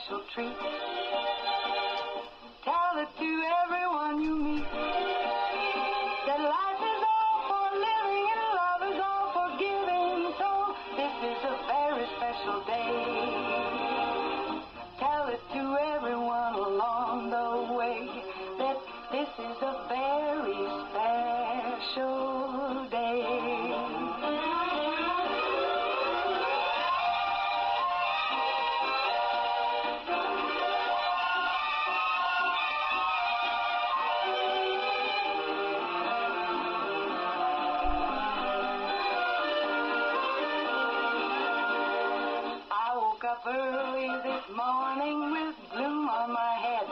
special treat. Tell it to everyone you meet that life is all for living and love is all for giving. So this is a very special day. Tell it to everyone along the way that this is a very special day. Up early this morning with gloom on my head.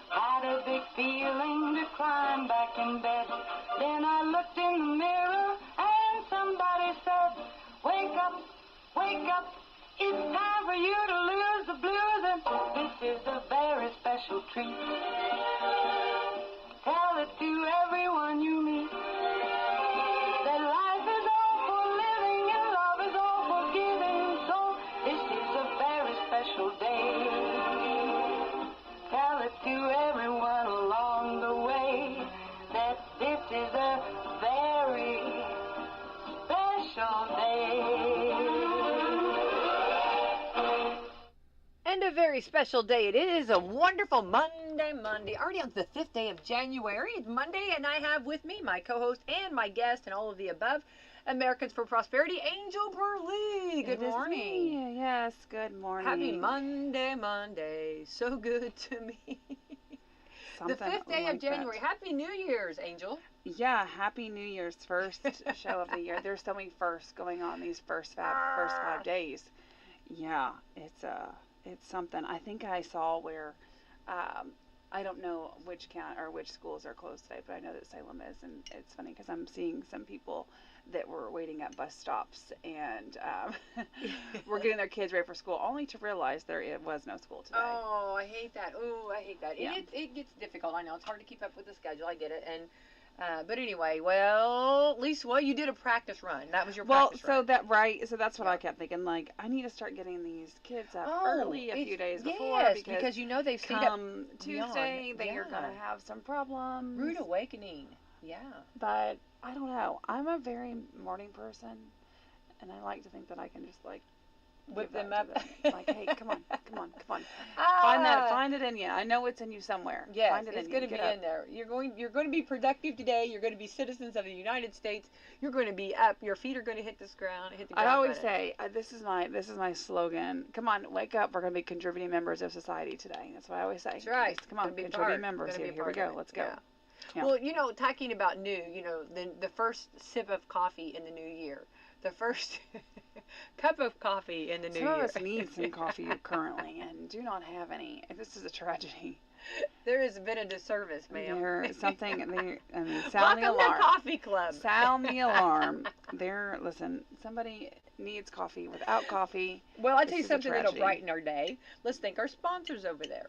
Had a big feeling to climb back in bed. Then I looked in the mirror and somebody said, wake up, it's time for you to lose the blues, and this is a very special treat. Tell it to everyone you meet that life is all for living and love is all for giving. So this is a very special day. Tell it to everyone along the way that this is a very special day. And a very special day. It is a wonderful Monday. Already on the 5th day of January. It's Monday, and I have with me my co-host and my guest and all of the above, Americans for Prosperity, Angel Perlee. Good morning. Yes, good morning. Happy Monday. So good to me. The 5th day of January. That. Happy New Year's, Angel. Yeah, Happy New Year's. First show of the year. There's so many firsts going on these first 5 days. Yeah, it's something. I think I saw where, I don't know which schools are closed today, but I know that Salem is, and it's funny because I'm seeing some people that were waiting at bus stops and were getting their kids ready for school, only to realize there was no school today. Oh, I hate that. Yeah. It gets difficult. I know it's hard to keep up with the schedule. I get it. And but anyway, well, Lisa, you did a practice run. That was your practice run. So that's what I kept thinking. Like, I need to start getting these kids up early a few days before. Yes, because you know they've stayed up Tuesday, they are going to have some problems. Rude awakening. Yeah. But I don't know. I'm a very morning person, and I like to think that I can just like whip them up. Like, hey, come on. Find it in you. I know it's in you somewhere. Yes, find it it's in going to be in there. You're going to be productive today. You're going to be citizens of the United States. You're going to be up. Your feet are going to hit the ground. I always say this is my slogan. Come on, wake up. We're going to be contributing members of society today. That's what I always say. That's right. Come on, contributing members. Here we go. Let's go. Yeah. Yeah. Well, talking about new, the first sip of coffee in the new year, the first cup of coffee in the new year. Some of us need some coffee currently and do not have any. This is a tragedy. There has been a disservice, ma'am. Sound the alarm. Welcome to Coffee Club. Sound the alarm. Listen, somebody needs coffee. Without coffee, well, I'll tell you something that'll brighten our day. Let's thank our sponsors over there.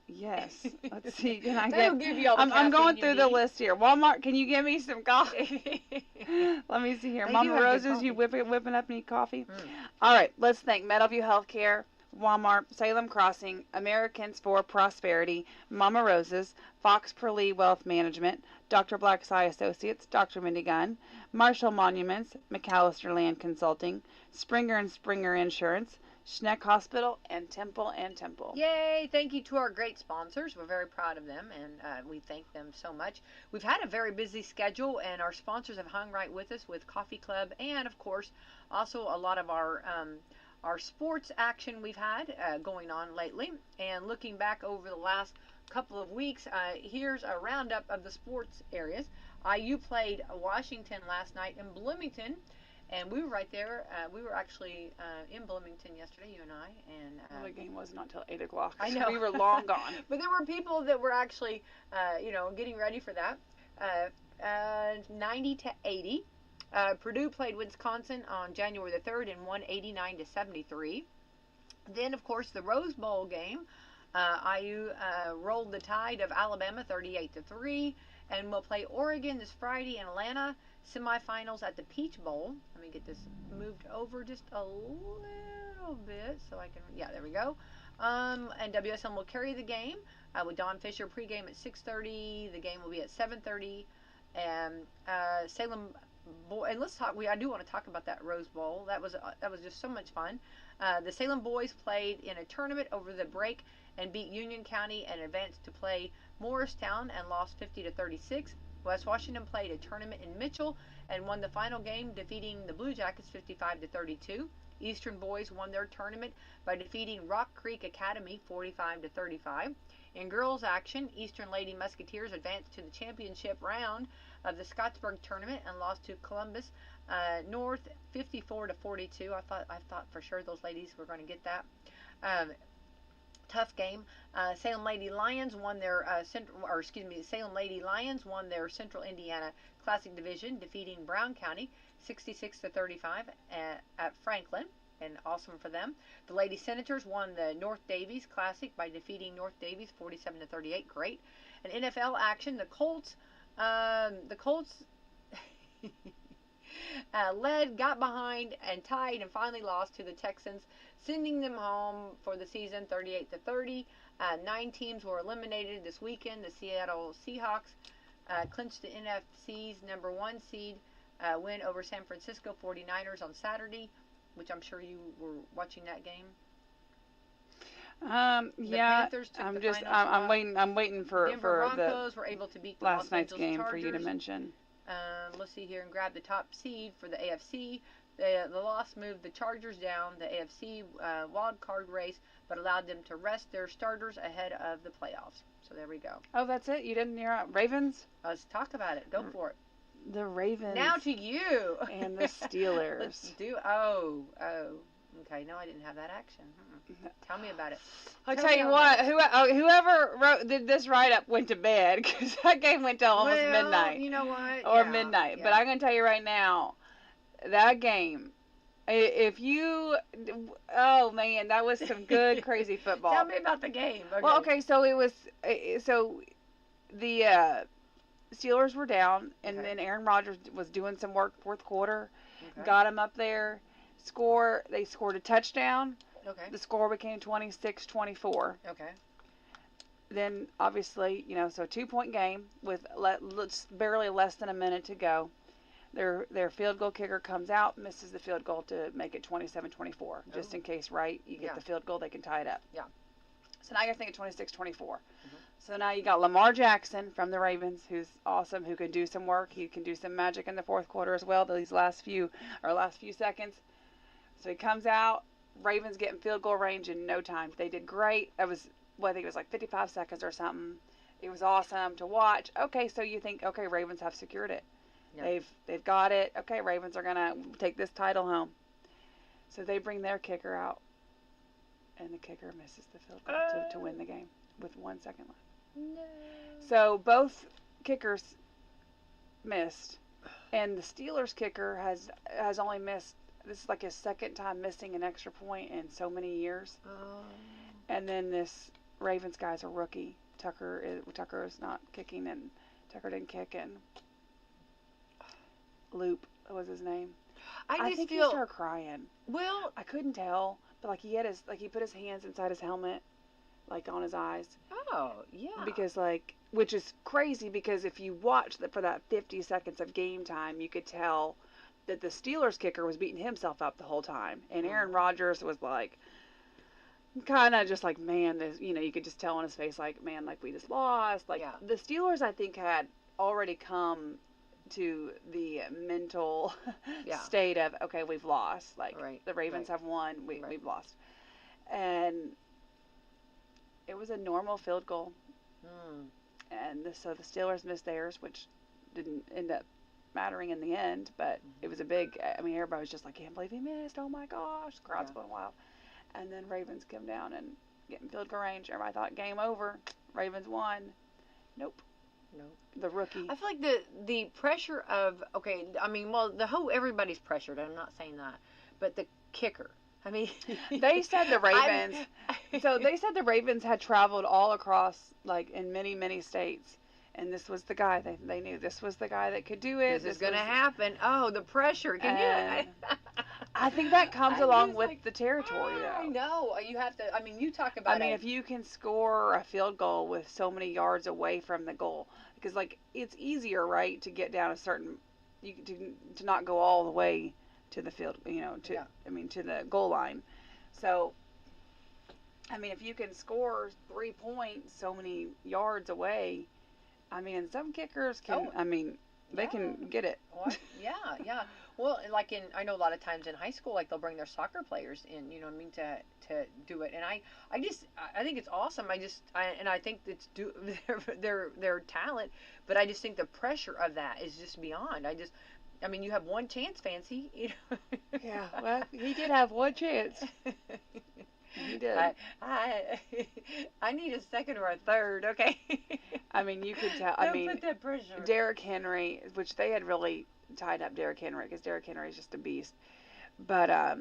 Yes. Let's see. Can I They'll give you all the I'm going through the list here. Walmart, can you give me some coffee? Let me see here. Mama Rose's, you whipping up any coffee? All right. Let's thank Meadowview Healthcare, Walmart, Salem Crossing, Americans for Prosperity, Mama Rose's, Fox Perlee Wealth Management, Dr. Black's Eye Associates, Dr. Mindy Gunn, Marshall Monuments, McAllister Land Consulting, Springer and Springer Insurance, Schneck Hospital, and Temple and Temple. Yay! Thank you to our great sponsors. We're very proud of them, and we thank them so much. We've had a very busy schedule, and our sponsors have hung right with us with Coffee Club, and of course, also a lot of our sports action we've had going on lately. And looking back over the last couple of weeks, here's a roundup of the sports areas. IU played Washington last night in Bloomington. And we were right there. We were actually in Bloomington yesterday, you and I. And the game wasn't until 8 o'clock. I know. So we were long gone. But there were people that were actually, getting ready for that. 90-80. Purdue played Wisconsin on January the 3rd and won 89-73. Then, of course, the Rose Bowl game. IU rolled the Tide of Alabama 38-3. And we'll play Oregon this Friday in Atlanta. Semifinals at the Peach Bowl. Let me get this moved over just a little bit so I can, there we go. And WSM will carry the game with Don Fisher pregame at 6:30. The game will be at 7:30. And Salem boy, and let's talk. I do want to talk about that Rose Bowl. That was just so much fun. The Salem boys played in a tournament over the break and beat Union County and advanced to play Morristown and lost 50-36. West Washington played a tournament in Mitchell and won the final game, defeating the Blue Jackets 55-32. Eastern boys won their tournament by defeating Rock Creek Academy 45-35. In girls action, Eastern Lady Musketeers advanced to the championship round of the Scottsburg tournament and lost to Columbus North 54-42. I thought for sure those ladies were going to get that. Tough game. Salem Lady Lions won their Salem Lady Lions won their Central Indiana Classic Division, defeating Brown County 66-35 at Franklin, and awesome for them. The Lady Senators won the North Davies Classic by defeating North Davies 47-38. Great. And NFL action, the Colts got behind and tied and finally lost to the Texans, sending them home for the season 38-30. 9 teams were eliminated this weekend. The Seattle Seahawks clinched the NFC's number 1 seed win over San Francisco 49ers on Saturday, which I'm sure you were watching that game. Yeah, I'm waiting for Denver Broncos were able to beat the last Los night's Angeles game Chargers. for you to mention. Let's see here, and grab the top seed for the AFC. The loss moved the Chargers down the AFC wild card race, but allowed them to rest their starters ahead of the playoffs. So there we go. Oh, that's it? You didn't hear Ravens? Let's talk about it. Go for it. The Ravens. Now to you. And the Steelers. Let's do. Oh. Okay. No, I didn't have that action. Tell me about it. I'll tell you what. Whoever did this write-up went to bed because that game went till almost midnight. You know what? Or midnight. Yeah. But I'm going to tell you right now, that game. Oh man, that was some good crazy football. Tell me about the game. Okay. Well, okay, so it was the Steelers were down, and then Aaron Rodgers was doing some work fourth quarter, got him up there, they scored a touchdown. Okay. The score became 26-24. Okay. Then obviously, so 2-point game with barely less than a minute to go. Their field goal kicker comes out, misses the field goal to make it 27-24. Just in case, right? You get the field goal, they can tie it up. Yeah. So now you're thinking 26-24. So now you got Lamar Jackson from the Ravens, who's awesome, who can do some work. He can do some magic in the fourth quarter as well, these last few seconds. So he comes out, Ravens getting field goal range in no time. They did great. I think it was like 55 seconds or something. It was awesome to watch. Okay, so you think, okay, Ravens have secured it. Yep. They've got it. Okay, Ravens are going to take this title home. So they bring their kicker out, and the kicker misses the field goal to win the game with 1 second left. No. So both kickers missed, and the Steelers kicker has only missed. This is like his second time missing an extra point in so many years. And then this Ravens guy's a rookie. Tucker is not kicking, and Tucker didn't kick, and Loop was his name. I think he started crying. Well, I couldn't tell, but he put his hands inside his helmet, on his eyes. Oh, yeah. Because which is crazy, because if you watch for that 50 seconds of game time, you could tell that the Steelers kicker was beating himself up the whole time, and Aaron Rodgers was kind of just man, this, you could just tell on his face, man, we just lost. The Steelers, I think, had already come to the mental state of, okay, we've lost. The Ravens have won, we've lost. And it was a normal field goal. And so the Steelers missed theirs, which didn't end up mattering in the end, but it was a big, everybody was just can't believe he missed, oh my gosh, the crowd's going wild. And then Ravens come down and get in field goal range. Everybody thought game over, Ravens won. Nope. The rookie. I feel like the pressure of, everybody's pressured, I'm not saying that, but the kicker, they said the Ravens, they said the Ravens had traveled all across, in many, many states. And this was the guy, they knew this was the guy that could do it. This is going to happen. Oh, the pressure. Can you? I think that comes along with the territory, though. I know. You have to, I mean, you talk about if you can score a field goal with so many yards away from the goal, because, like, it's easier, right, to get down a certain, to not go all the way to the field, to the goal line. So, if you can score 3 points so many yards away, and some kickers can, they can get it. What? Yeah. Well, like I know a lot of times in high school, like they'll bring their soccer players in, to do it. And I think it's awesome. I think it's their talent, but I just think the pressure of that is just beyond. You have one chance, Fancy. Yeah, well, he did have one chance. He did. I need a second or a third, okay? You could tell. Don't put that pressure. Derrick Henry, which they had really tied up Derrick Henry because Derrick Henry is just a beast. But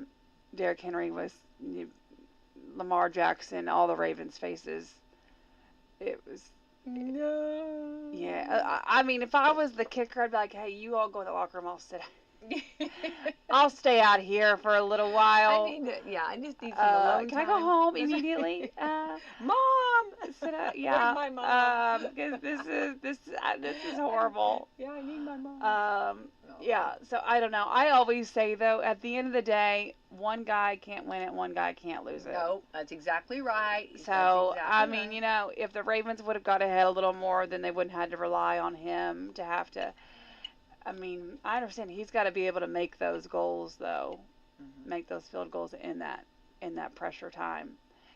Derrick Henry was Lamar Jackson, all the Ravens' faces. It was. No. Yeah. If I was the kicker, I'd be like, hey, you all go in the locker room. I'll sit. I'll stay out here for a little while. I just need some alone Can I go home immediately? Mom! Sit out, yeah. Where's my mom? Because this is horrible. Yeah, I need my mom. Yeah, so I don't know. I always say, though, at the end of the day, one guy can't win it, one guy can't lose it. No, that's exactly right. So, if the Ravens would have got ahead a little more, then they wouldn't have had to rely on him to have to. I understand he's got to be able to make those goals, though, make those field goals in that pressure time,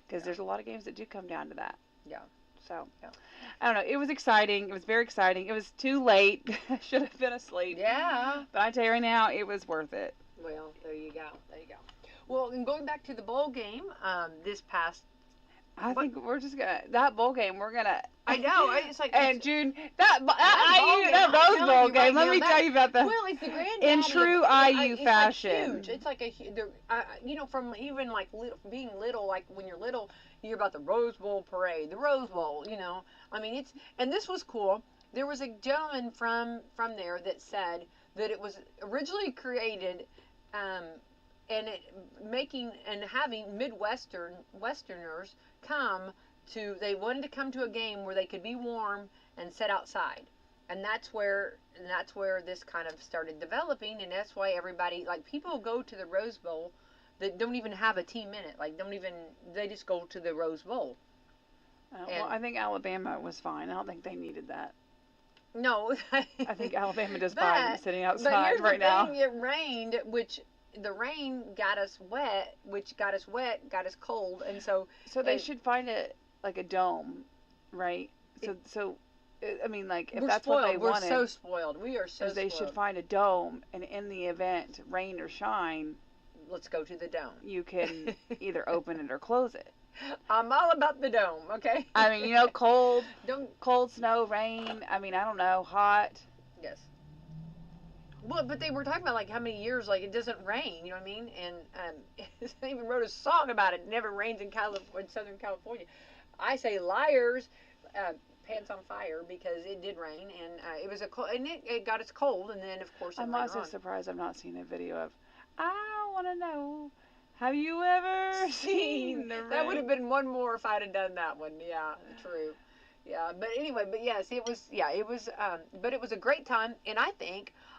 because there's a lot of games that do come down to that. Yeah. So, I don't know. It was exciting. It was very exciting. It was too late. I should have been asleep. Yeah. But I tell you right now, it was worth it. Well, there you go. Well, and going back to the bowl game, this past. I think we're just gonna that bowl game. We're gonna. I know. It's like. And June, that Rose Bowl game. Let me tell you about that. Well, it's the granddaddy in true IU fashion. Like huge. It's like from even like being little, like when you're little, you hear about the Rose Bowl parade, the Rose Bowl. And this was cool. There was a gentleman from there that said that it was originally created, and having Westerners they wanted to come to a game where they could be warm and sit outside, and that's where this kind of started developing, and that's why everybody, like, people go to the Rose Bowl that don't even have a team in it, like they just go to the Rose Bowl. Well, I think Alabama was fine. I don't think they needed that. No. I think Alabama does fine sitting outside right now. It rained, which the rain got us wet, got us cold, and so they should find it like a dome, right? So if that's spoiled. what they wanted. We're so spoiled. We are so spoiled. They should find a dome, and in the event, rain or shine, let's go to the dome. You can either open it or close it. I'm all about the dome, okay? Cold, snow, rain. I don't know, hot. Yes. Well, but they were talking about, like, how many years, like, it doesn't rain, you know what I mean? And they even wrote a song about it. It never rains in Southern California. I say liars, pants on fire, because it did rain, and it was and it got us cold, and then, of course, I'm also surprised I've not seen a video of, I want to know, have you ever seen the rain? That would have been one more if I'd have done that one. Yeah, true. Yeah, but anyway, yes, it was, but it was a great time, and I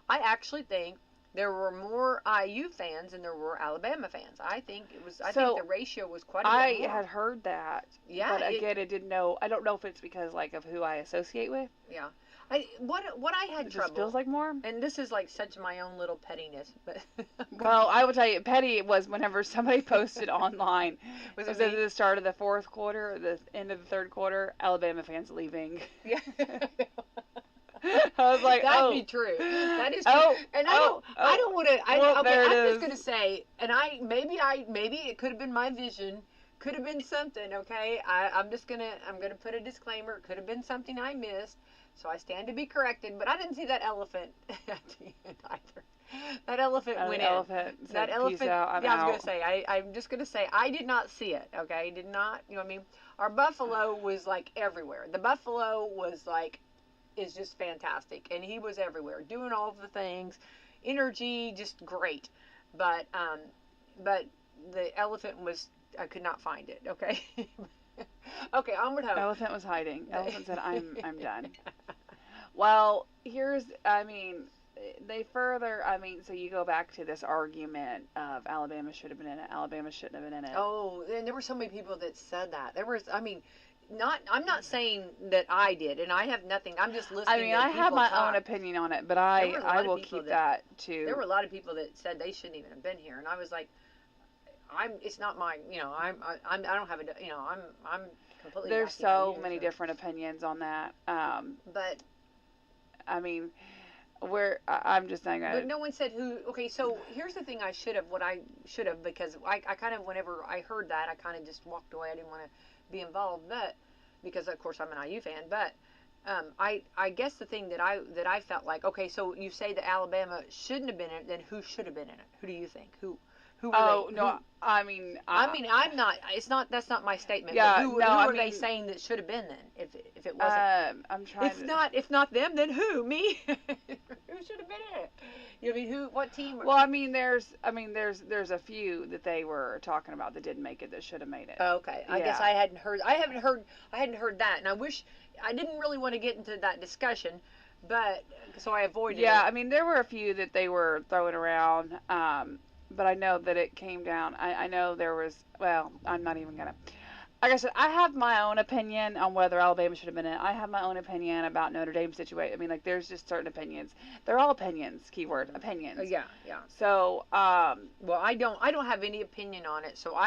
actually think there were more IU fans than there were Alabama fans. I think the ratio was quite a bit more. I had heard that. Yeah. But again, I don't know if it's because, like, of who I associate with. Yeah. What I had trouble. It just feels like more. And this is like such my own little pettiness, but. Well, I will tell you, petty it was whenever somebody posted online. Was it at the start of the fourth quarter or the end of the third quarter? Alabama fans leaving. Yeah. I was like, that'd be true. That is true. And I don't want to. I'm just gonna say, and maybe it could have been my vision, could have been something. Okay, I'm gonna put a disclaimer. It could have been something I missed, so I stand to be corrected. But I didn't see that elephant at the end either. That elephant went in. That elephant. Peace out, I was gonna say. I'm just gonna say I did not see it. Okay, did not. You know what I mean? Our buffalo was like everywhere. The buffalo was like. Is just fantastic, and he was everywhere doing all of the things, energy, just great. but the elephant was, I could not find it. Okay. Okay, onward home. Elephant was hiding. Elephant said, I'm done. Well, they further, so you go back to this argument of Alabama should have been in it, Alabama shouldn't have been in it. Oh, and there were so many people that said that. I'm not saying that I did, and I have nothing. I'm just listening. I have my own opinion on it, but I will keep that too. There were a lot of people that said they shouldn't even have been here, and I was like, it's not my, I don't have a, I'm completely. There's so many different opinions on that. But I'm just saying. But no one said who. Okay, so here's the thing. What I should have, because I kind of, whenever I heard that, I kind of just walked away. I didn't want to be involved, but because of course I'm an IU fan. But I guess the thing that I felt like, okay, so you say that Alabama shouldn't have been in it, then who should have been in it? Who do you think? Who were they? I'm not. It's not. That's not my statement. Yeah. Who are they saying that should have been then? If it wasn't. I'm trying. If not them, then who? Me? Who should have been in it? You know, who? What team? Well, there's a few that they were talking about that didn't make it that should have made it. Okay. I guess I hadn't heard. I hadn't heard that, and I wish I didn't really want to get into that discussion, but so I avoided it. Yeah. There were a few that they were throwing around. But I know that it came down. I know there was, well, I'm not even going to. Like I said, I have my own opinion on whether Alabama should have been in it. I have my own opinion about Notre Dame's situation. There's just certain opinions. They're all opinions, keyword, opinions. Yeah. So, well, I don't have any opinion on it. So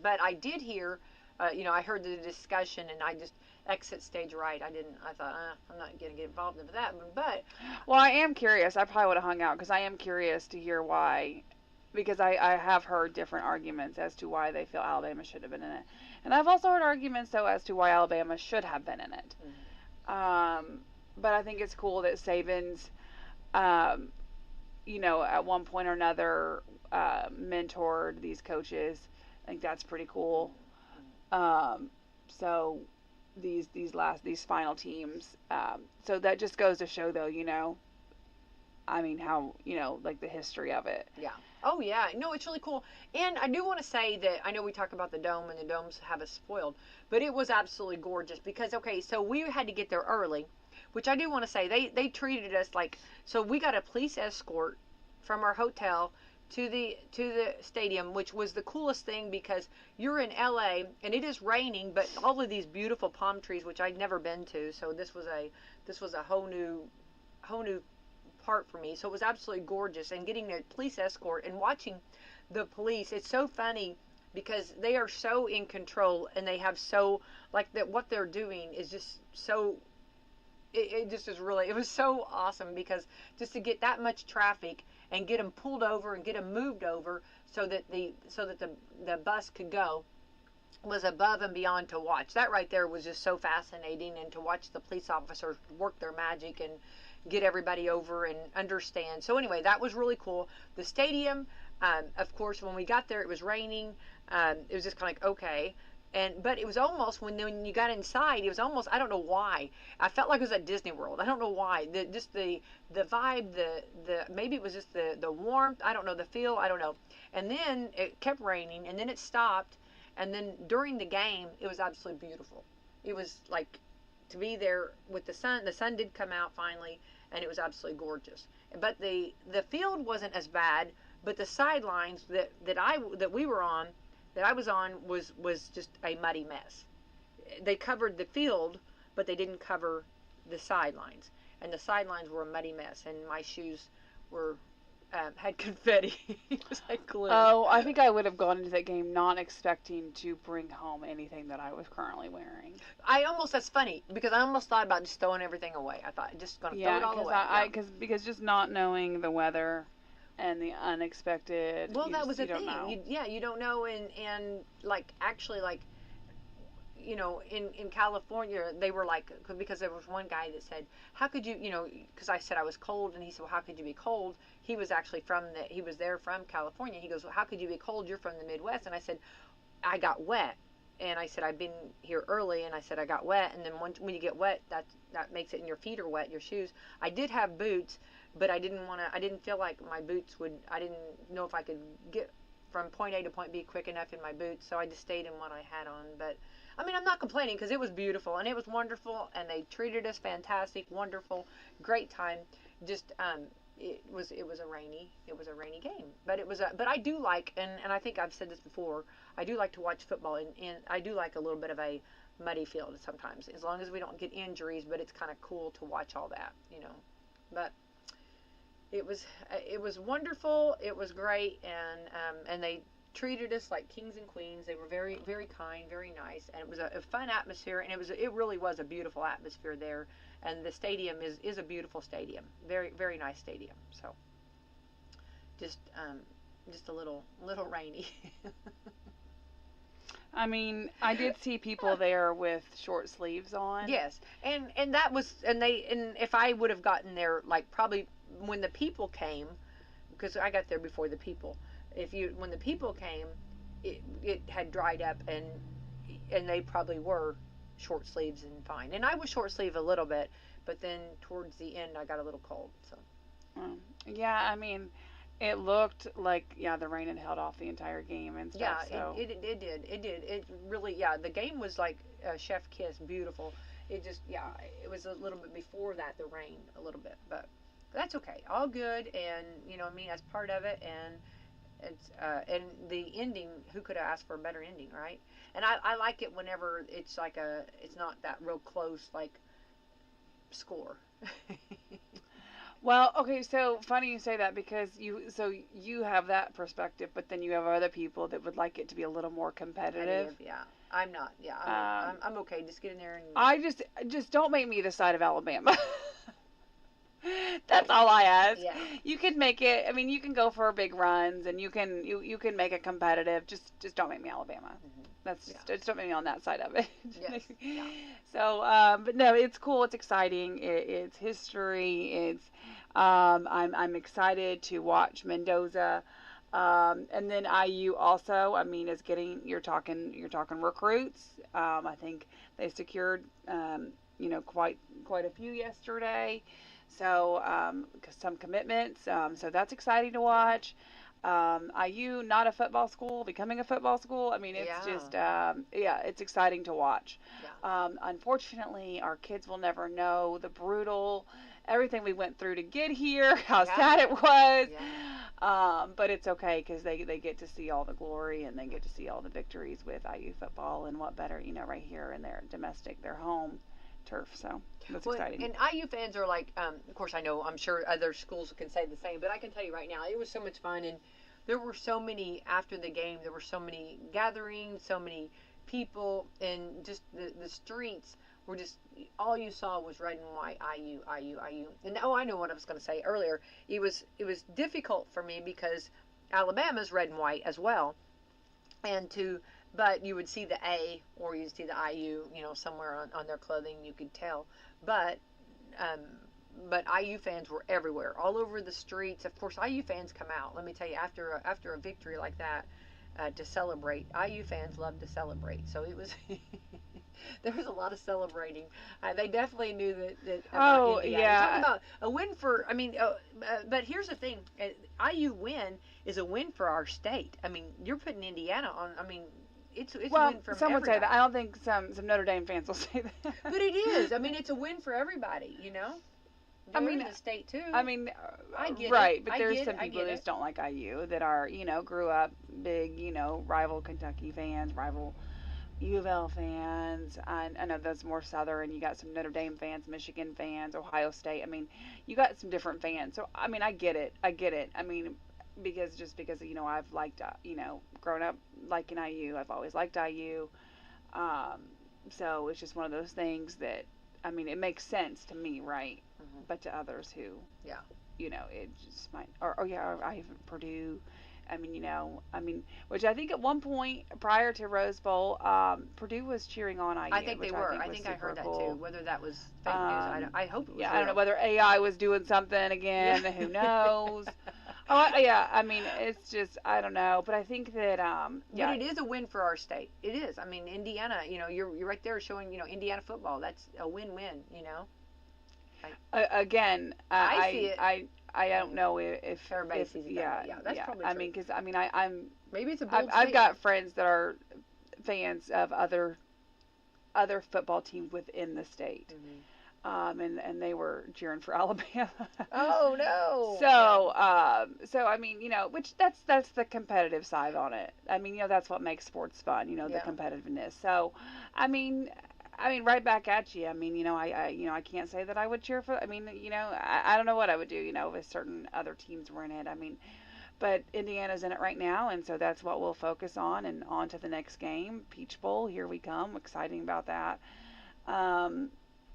but I did hear, I heard the discussion and I just exit stage right. I thought, I'm not going to get involved in that one, but. Well, I am curious. I probably would have hung out because I am curious to hear why, because I have heard different arguments as to why they feel Alabama should have been in it. And I've also heard arguments, though, as to why Alabama should have been in it. Mm-hmm. But I think it's cool that Saban's, at one point or another, mentored these coaches. I think that's pretty cool. So these final teams. So that just goes to show, though, how, like the history of it. Yeah. Oh, yeah. No, it's really cool. And I do want to say that I know we talk about the dome and the domes have us spoiled, but it was absolutely gorgeous because, okay, so we had to get there early, which I do want to say they treated us like, so we got a police escort from our hotel to the stadium, which was the coolest thing because you're in LA and it is raining, but all of these beautiful palm trees, which I'd never been to, so this was a whole new part for me. So it was absolutely gorgeous, and getting a police escort and watching the police, it's so funny because they are so in control and they have so like that what they're doing is just so it just is really, it was so awesome because just to get that much traffic and get them pulled over and get them moved over so that the bus could go was above and beyond to watch. That right there was just so fascinating, and to watch the police officers work their magic and get everybody over and understand. So anyway, that was really cool. The stadium, of course, when we got there, it was raining. It was just kind of like, okay. But it was almost, when you got inside, it was almost, I don't know why, I felt like it was at Disney World. I don't know why. Just the vibe, the maybe it was just the warmth, I don't know, the feel, I don't know. And then it kept raining, and then it stopped, and then during the game, it was absolutely beautiful. It was like to be there with the sun. The sun did come out finally, and it was absolutely gorgeous. But the field wasn't as bad, but the sidelines that I was on was just a muddy mess. They covered the field, but they didn't cover the sidelines, and the sidelines were a muddy mess, and my shoes were had confetti. It was like glue. Oh, I think I would have gone into that game not expecting to bring home anything that I was currently wearing. That's funny, because I almost thought about just throwing everything away. I thought, just going to throw it all away. Because just not knowing the weather and the unexpected. Well, that was the thing. You don't know, and like actually like, in California, they were like, because there was one guy that said, how could you, because I said I was cold, and he said, well, how could you be cold? He was actually he was there from California. He goes, well, how could you be cold? You're from the Midwest. And I said, I got wet. And I said, I've been here early, and I said, I got wet. And then when you get wet, that makes it, and your feet are wet, your shoes. I did have boots, but I didn't feel like my boots would, I didn't know if I could get from point A to point B quick enough in my boots, so I just stayed in what I had on. But I mean, I'm not complaining because it was beautiful and it was wonderful, and they treated us fantastic, wonderful, great time. Just it was a rainy game, but but I do like, and I think I've said this before, I do like to watch football, and I do like a little bit of a muddy field sometimes, as long as we don't get injuries. But it's kind of cool to watch all that, you know. But it was wonderful. It was great, and they treated us like kings and queens. They were very, very kind, very nice, and it was a fun atmosphere, and it really was a beautiful atmosphere there. And the stadium is a beautiful stadium, very, very nice stadium. So just a little rainy. I mean, I did see people there with short sleeves on. Yes, and that was, and if I would have gotten there, like, probably when the people came, because I got there before the people. When the people came, it had dried up, and they probably were short sleeves and fine. And I was short sleeve a little bit, but then towards the end I got a little cold. So. Yeah, I mean, it looked like, the rain had held off the entire game and stuff. Yeah, so. it did. It really, yeah. The game was like a chef kiss, beautiful. It just, it was a little bit before that, the rain, a little bit, but that's okay. All good, and I mean, that's part of it, and it's and the ending. Who could have asked for a better ending, right? And I like it whenever it's like it's not that real close, like, score. Well, okay, so funny you say that, because you have that perspective, but then you have other people that would like it to be a little more competitive. Yeah. I'm not. Yeah, I'm okay. Just get in there and. I just don't make me the side of Alabama. That's all I ask. Yeah. You can make it. I mean, you can go for big runs, and you can make it competitive. Just don't make me Alabama. Mm-hmm. Just don't make me on that side of it. Yes. Yeah. So, but no, it's cool. It's exciting. It's history. It's I'm excited to watch Mendoza. And then IU also, I mean, is getting, you're talking recruits. I think they secured, quite a few yesterday. So, some commitments. So that's exciting to watch. IU, not a football school, becoming a football school. I mean, it's just, it's exciting to watch. Yeah. Unfortunately, our kids will never know the brutal, everything we went through to get here, how sad it was. Yeah. But it's okay, because they get to see all the glory, and they get to see all the victories with IU football, and what better, right here in their home turf. So that's exciting. And IU fans are like, of course, I'm sure other schools can say the same, but I can tell you right now, it was so much fun, and there were so many, after the game, there were so many gatherings, so many people, and just the streets were just, all you saw was red and white, IU. And I know what I was going to say earlier. It was difficult for me because Alabama's red and white as well, but you would see the A, or you'd see the IU, somewhere on their clothing, you could tell. But IU fans were everywhere, all over the streets. Of course, IU fans come out. Let me tell you, after a victory like that, to celebrate. IU fans love to celebrate. So it was, there was a lot of celebrating. They definitely knew that about Indiana. Yeah. Talk about a win for, but here's the thing. IU win is a win for our state. I mean, you're putting Indiana on, it's a win for some would everybody. say that. I don't think some Notre Dame fans will say that. But it is. It's a win for everybody, They're in the state too. I mean, I get right, it. but there's some people that just don't like IU, that are, grew up big, rival Kentucky fans, rival U of L fans. I know that's more southern. You got some Notre Dame fans, Michigan fans, Ohio State. I mean, you got some different fans. So, I get it. I mean, because I've liked, grown up liking IU. I've always liked IU. So it's just one of those things that, it makes sense to me, right? Mm-hmm. But to others who, it just might, I have Purdue. Which I think at one point prior to Rose Bowl, Purdue was cheering on IU. I think they were. I think I heard that too. Whether that was fake news, I hope it was. Yeah, I don't know whether AI was doing something again. Yeah. Who knows? It's just, I don't know. But I think that, But it is a win for our state. It is. Indiana. You're right there showing. Indiana football. That's a win-win. Again, I see it. I don't know if everybody sees it. Yeah, that's probably true. I mean, because I mean, I'm maybe it's a bold I've got friends that are fans of other football teams within the state. And they were cheering for Alabama. Oh no! So I mean, which that's the competitive side on it. I mean, that's what makes sports fun. The competitiveness. So, I mean, right back at you. I mean, I can't say that I would cheer for. I mean, I don't know what I would do. If certain other teams were in it. I mean, but Indiana's in it right now, and so that's what we'll focus on. And on to the next game, Peach Bowl. Here we come. Exciting about that.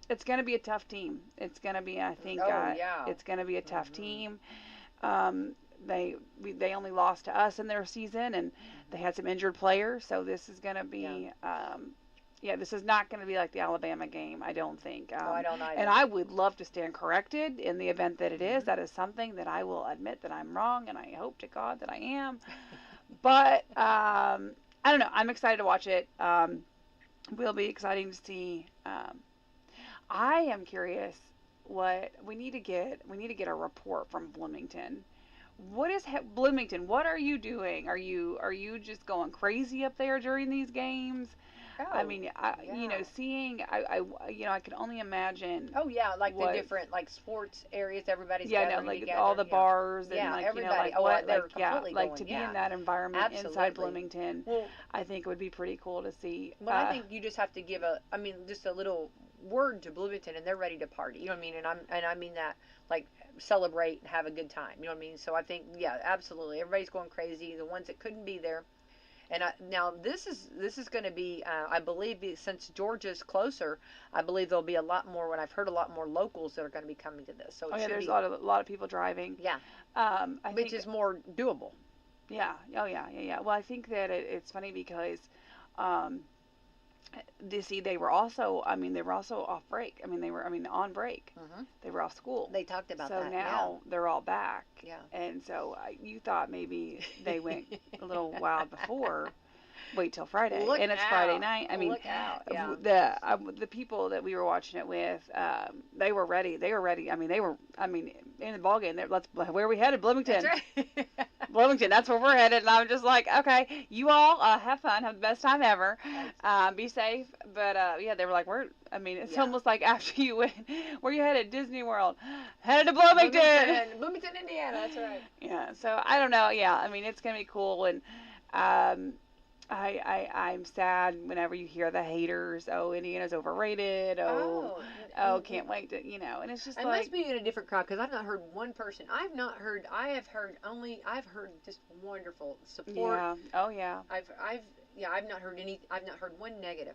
It's going to be a tough team. It's going to be, I think, it's going to be a tough team. They only lost to us in their season, and they had some injured players. So this is going to be, this is not going to be like the Alabama game, I don't think. No, I don't either. And I would love to stand corrected in the event that it is. That is something that I will admit that I'm wrong, and I hope to God that I am. But I don't know. I'm excited to watch it. Will be exciting to see. I am curious what we need to get. We need to get a report from Bloomington. What is Bloomington? What are you doing? Are you just going crazy up there during these games? Oh, I mean, seeing I can only imagine. Oh yeah, like the different sports areas. Everybody's like together. all the bars and everybody. To be in that environment inside Bloomington. Well, I think it would be pretty cool to see. Well, I think you just have to give just a little word to Bloomington, and they're ready to party. You know what I mean? And I mean that celebrate and have a good time. You know what I mean? So I think absolutely, everybody's going crazy. The ones that couldn't be there. And now this is going to be, I believe, since Georgia's closer, I believe there'll be a lot more. When I've heard a lot more locals that are going to be coming to this. So there's a lot of people driving. Yeah. Which is more doable. Yeah. Oh yeah. Well, I think that it's funny because, they were also off break. They were on break. They were off school. They talked about that. So now they're all back. Yeah. And so you thought maybe they went a little while before. Wait till Friday, it's Friday night. Look out. Yeah. The people that we were watching it with, they were ready. They were in the ball game. Where are we headed? Bloomington. That's right. Bloomington. That's where we're headed. And I'm just like, okay, you all have fun, have the best time ever, be safe. But they were like, it's almost like after you went, where you headed? Disney World, headed to Bloomington. Bloomington, Indiana. That's right. Yeah. So I don't know. Yeah. It's gonna be cool and. I'm sad whenever you hear the haters. Oh, Indiana's overrated. Can't wait to, and it's just I must be in a different crowd because I've not heard one person. I've heard just wonderful support. Yeah. Oh yeah. I've not heard one negative.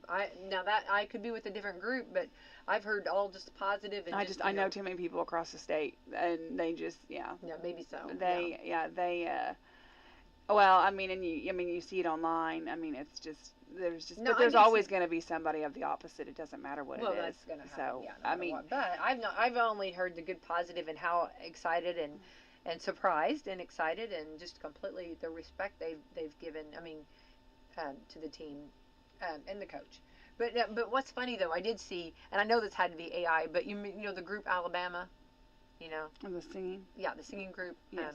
Now that I could be with a different group, but I've heard all just positive and I know too many people across the state and they just Yeah, maybe so. They well, and you see it online. It's just there's always going to be somebody of the opposite. It doesn't matter what it is. Well, that's going to happen. So but I've only heard the good positive and how excited and surprised and excited and just completely the respect they've given. To the team and the coach. But what's funny though, I did see, and I know this had to be AI, but you know the group Alabama, And the singing. Yeah, the singing group. Yes.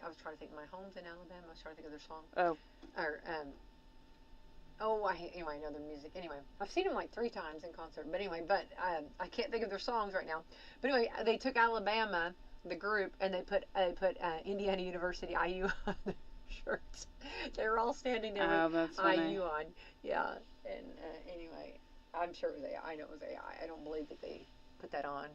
I was trying to think of My Home's in Alabama. I was trying to think of their song. Oh. Or, I know their music. Anyway, I've seen them 3 times in concert. But anyway, I can't think of their songs right now. But anyway, they took Alabama, the group, and they put Indiana University IU on their shirts. They were all standing there with IU on. Yeah. And anyway, I'm sure it was AI. I know it was AI. I don't believe that they put that on.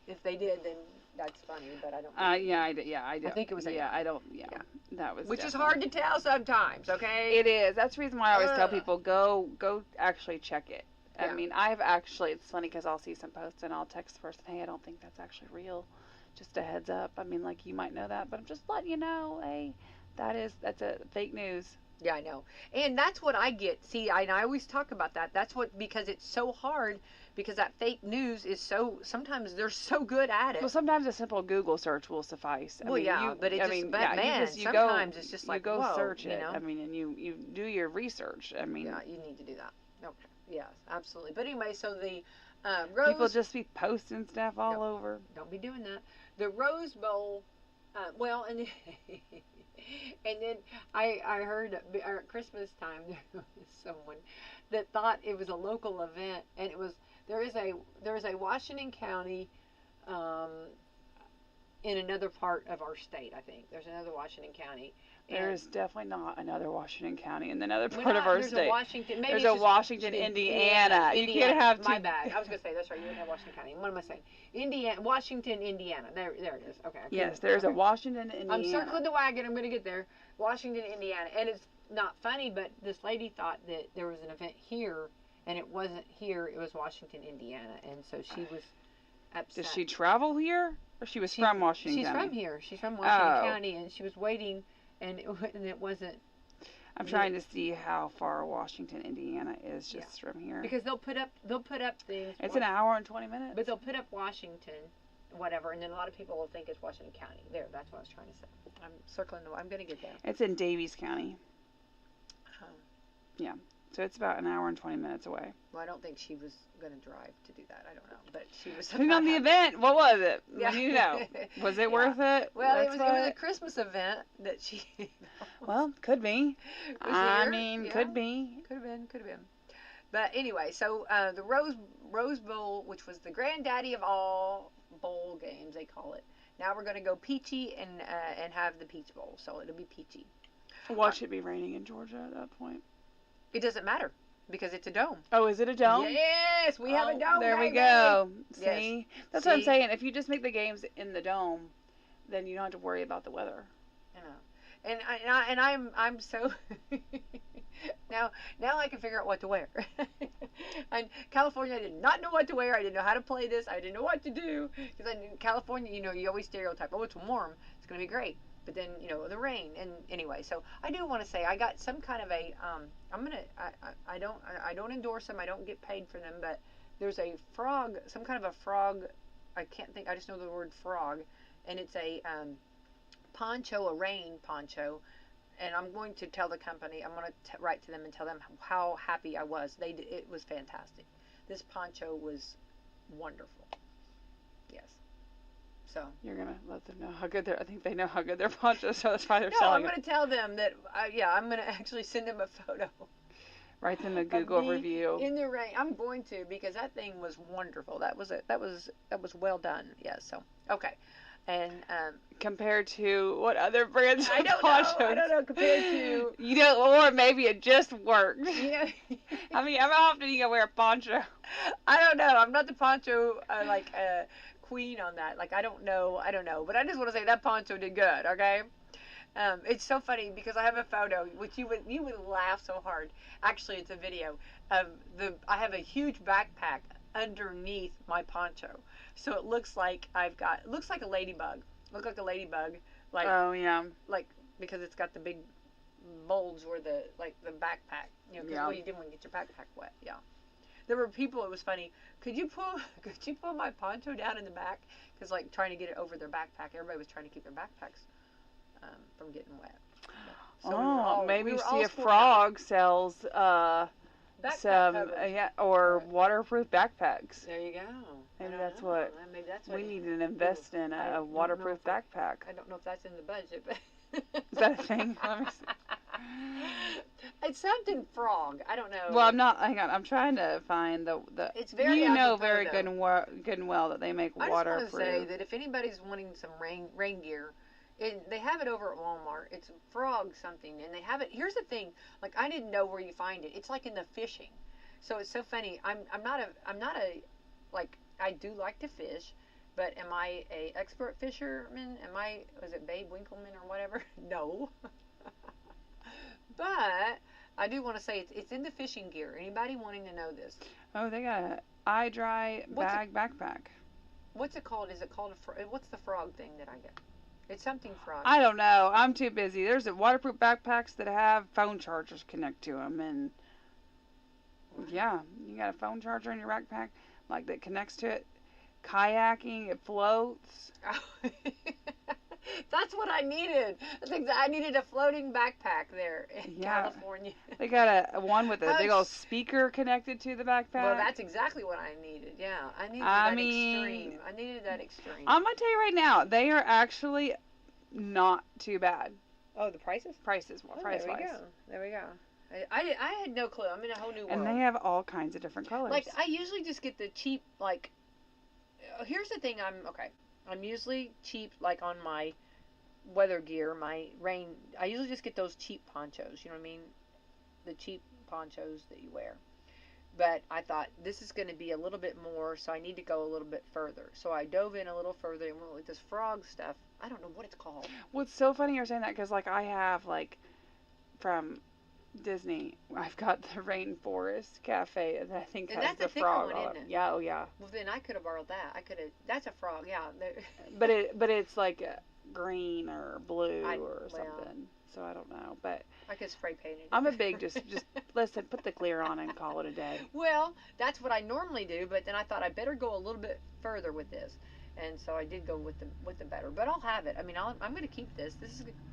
If they did, then that's funny, but I don't. I do. I think it was. I don't. Yeah, that was. Which is hard to tell sometimes. Okay. It is. That's the reason why I always tell people go actually check it. Yeah. It's funny because I'll see some posts and I'll text the person, hey, I don't think that's actually real. Just a heads up. You might know that, but I'm just letting you know, hey, that's a fake news. Yeah, I know. And that's what I get. See, I always talk about that. That's because it's so hard. Because that fake news is sometimes they're so good at it. Well, sometimes a simple Google search will suffice. But it's sometimes it's just you go whoa, search it. And you do your research. Yeah, you need to do that. Okay. Yes, absolutely. But anyway, so the people just be posting stuff all over. Don't be doing that. the Rose Bowl. Well, and and then I heard at Christmas time there was someone that thought it was a local event, and it was there is a Washington County um, in another part of our state. I think there's another Washington County. There is definitely not another Washington County in another Well, part of our there's state. a Washington. Maybe There's it's a just Washington, Indiana. You can't have two. My bad. I was gonna say that's right. You didn't have Washington County. What am I saying? Washington, Indiana. There it is. Okay. Yes, there's a Washington, Indiana. I'm circling the wagon. I'm gonna get there. Washington, Indiana, and it's not funny, but this lady thought that there was an event here, and it wasn't here. It was Washington, Indiana, and so she was upset. Does she travel here, or she was from Washington County? She's from here. She's from Washington County, and she was waiting, and it wasn't. I'm trying to see how far Washington, Indiana is just from here. Because they'll put up things. It's an hour and 20 minutes. But they'll put up Washington, whatever, and then a lot of people will think it's Washington County. There, that's what I was trying to say. I'm circling I'm gonna get there. It's in Daviess County. Yeah. So it's about an hour and 20 minutes away. Well, I don't think she was going to drive to do that. I don't know. But she was. Depending on the event, what was it? Yeah. You know. Was it worth it? Well, it was a Christmas event that she. Well, could be. I mean, could be. Could have been. But anyway, so the Rose Bowl, which was the granddaddy of all bowl games, they call it. Now we're going to go peachy and have the Peach Bowl. So it'll be peachy. What should be raining in Georgia at that point? It doesn't matter because it's a dome. Oh, is it a dome? Yes, we have a dome. There we go. See? That's what I'm saying. If you just make the games in the dome, then you don't have to worry about the weather. I know. And I'm so now I can figure out what to wear. And California, I did not know what to wear. I didn't know how to play this. I didn't know what to do because in California, you always stereotype. Oh, it's warm. It's going to be great. But then, the rain. And anyway, so I do want to say I got some kind of a, I don't endorse them. I don't get paid for them. But there's a frog, some kind of a frog. I can't think. I just know the word frog. And it's a poncho, a rain poncho. And I'm going to tell the company, I'm going to write to them and tell them how happy I was. It was fantastic. This poncho was wonderful. Yes. So you're gonna let them know how good I think they know how good their ponchos, so that's why they're selling. No, I'm gonna tell them that. I'm gonna actually send them a photo. Write them a Google review. In the rain, I'm going to because that thing was wonderful. That was well done. Yeah. So okay, and compared to what other brands? I don't know. Compared to or maybe it just worked. Yeah. I mean, how often do you wear a poncho? I don't know. I'm not the poncho queen on that. I don't know, but I just want to say that poncho did good. Okay. It's so funny because I have a photo which you would laugh so hard. Actually, it's a video of I have a huge backpack underneath my poncho, so it looks like it looks like a ladybug. Oh yeah. Because it's got the big bulge where the backpack. Because what you did when you get your backpack wet. Yeah. There were people. It was funny. Could you pull my poncho down in the back? Because trying to get it over their backpack. Everybody was trying to keep their backpacks from getting wet. So maybe see if Frog sells some waterproof backpacks. There you go. Maybe that's what we need to invest in a waterproof backpack. I don't know if that's in the budget, but is that a thing? Let me see. It's something Frog. I don't know. Well, I'm not. Hang on. I'm trying to find the. It's very. Very good and well that they make waterproof. I just want to say that if anybody's wanting some rain gear, they have it over at Walmart. It's Frog something, and they have it. Here's the thing. I didn't know where you find it. It's in the fishing. So it's so funny. I'm not a I do like to fish, but am I a expert fisherman? Was it Babe Winkleman or whatever? No. But I do want to say it's in the fishing gear. Anybody wanting to know this? Oh, they got an eye dry backpack. What's it called? Is it called what's the frog thing that I get? It's something frog. I don't know. I'm too busy. There's waterproof backpacks that have phone chargers connect to them, and yeah, you got a phone charger in your backpack that connects to it. Kayaking, it floats. That's what I needed. I needed a floating backpack there in California. They got a one with a big old speaker connected to the backpack. Well, that's exactly what I needed. Yeah, I needed that extreme. I needed that extreme. I'm gonna tell you right now, they are actually not too bad. Oh, the prices? Price-wise. There we go. I had no clue. I'm in a whole new world. And they have all kinds of different colors. Like, I usually just get the cheap, like, here's the thing, I'm usually cheap, like, on my weather gear, my rain, I usually just get those cheap ponchos, you know what I mean? The cheap ponchos that you wear. But I thought, this is going to be a little bit more, so I need to go a little bit further. So I dove in a little further and went with this frog stuff. I don't know what it's called. Well, it's so funny you're saying that, because, like, I have, like, from Disney, I've got the Rainforest Cafe, and I think has the frog on it. Yeah, oh yeah. Well, then I could have borrowed that. That's a frog, yeah. but it's like green or blue or something. So I don't know, but I could spray paint it. I'm a big just listen, put the clear on and call it a day. Well, that's what I normally do, but then I thought I better go a little bit further with this. And so I did go with the better, but I'll have it. I mean, I'm going to keep this.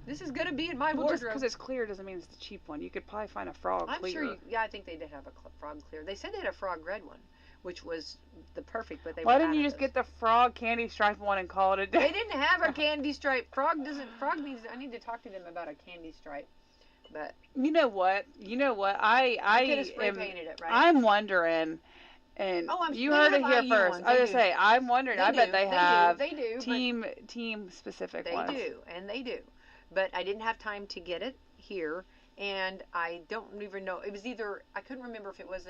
This is going to be in my wardrobe. Just because it's clear doesn't mean it's the cheap one. You could probably find a frog clear. I'm sure. I think they did have a frog clear. They said they had a frog red one, which was the perfect. But why didn't you just get the frog candy stripe one and call it a day? They didn't have a candy stripe. Frog needs. I need to talk to them about a candy stripe. But you know what? I could have spray painted it, right? I'm wondering. And you heard it here first. I was going to say, I'm wondering. I bet they have team specific ones. They do. But I didn't have time to get it here, and I don't even know. It was either, I couldn't remember if it was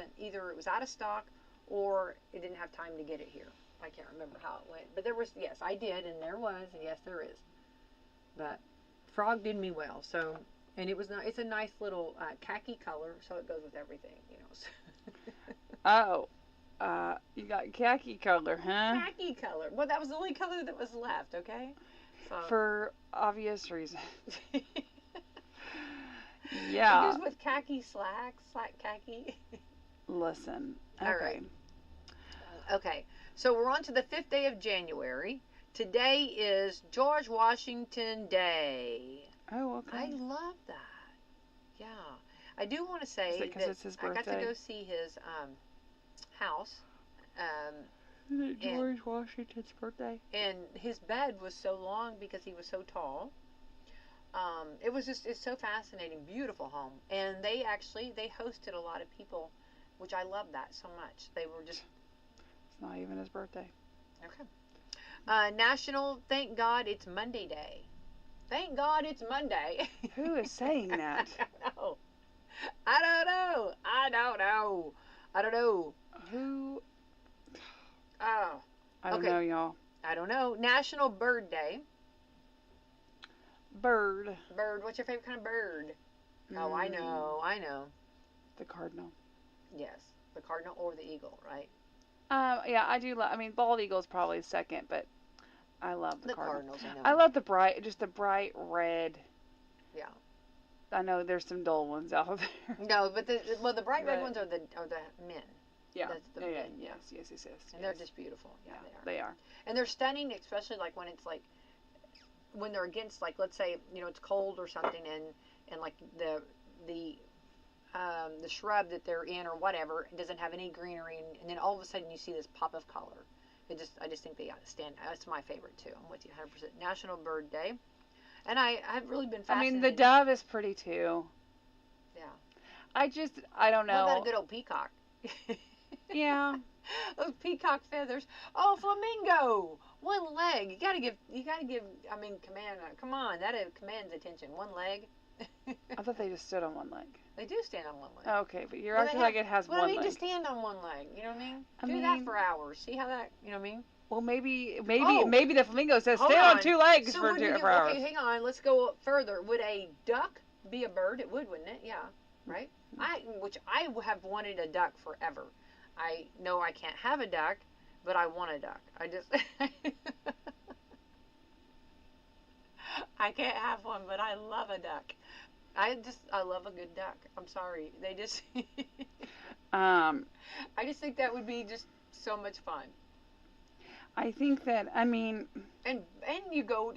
out of stock or it didn't have time to get it here. I can't remember how it went. But there was, yes, I did, and there was, and yes, there is. But frog did me well. So, and it's a nice little khaki color, so it goes with everything, you know. You got khaki color, huh? Khaki color. Well, that was the only color that was left, okay? So. For obvious reasons. Yeah. It goes with khaki slack khaki. Listen. Okay. All right. Okay. So we're on to the 5th day of January. Today is George Washington Day. Oh, okay. I love that. Yeah. I do want to say that it's his birthday? I got to go see his house. Is it George Washington's birthday? And his bed was so long because he was so tall. It's so fascinating, beautiful home. And they hosted a lot of people, which I love that so much. They were just... It's not even his birthday. Okay. National Thank God It's Monday Day. Thank God it's Monday. Who is saying that? I don't know. Who? Oh. I don't know, y'all. I don't know. National Bird Day. Bird. What's your favorite kind of bird? Oh, I know. The cardinal. Yes. The cardinal or the eagle, right? Yeah, I do love, bald eagle is probably second, but I love the cardinal. Cardinals, I love the bright red. Yeah. I know there's some dull ones out there. No, but the bright red ones are the men. Yeah. That's the men. Yes. And they're just beautiful. Yeah, they are. And they're stunning, especially like when it's like when they're against, like, let's say, it's cold or something, and like the shrub that they're in or whatever doesn't have any greenery, and then all of a sudden you see this pop of color. I just think they stand. That's my favorite too. I'm with you 100%. National Bird Day. And I've really been fascinated. The dove is pretty too. Yeah. I don't know. What about a good old peacock? Yeah. Those peacock feathers. Oh, flamingo. One leg. You gotta give. Command. Come on, that commands attention. One leg. I thought they just stood on one leg. They do stand on one leg. Okay, but you're acting like it has one leg. To stand on one leg. You know what I mean? Do that for hours. See how that. You know what I mean? Well, maybe the flamingo says stand on two legs for hours. Okay, hang on. Let's go further. Would a duck be a bird? It would, wouldn't it? Yeah. Right. Which I have wanted a duck forever. I know I can't have a duck, but I want a duck. I can't have one, but I love a duck. I love a good duck. I'm sorry. They just I just think that would be just so much fun. I think that and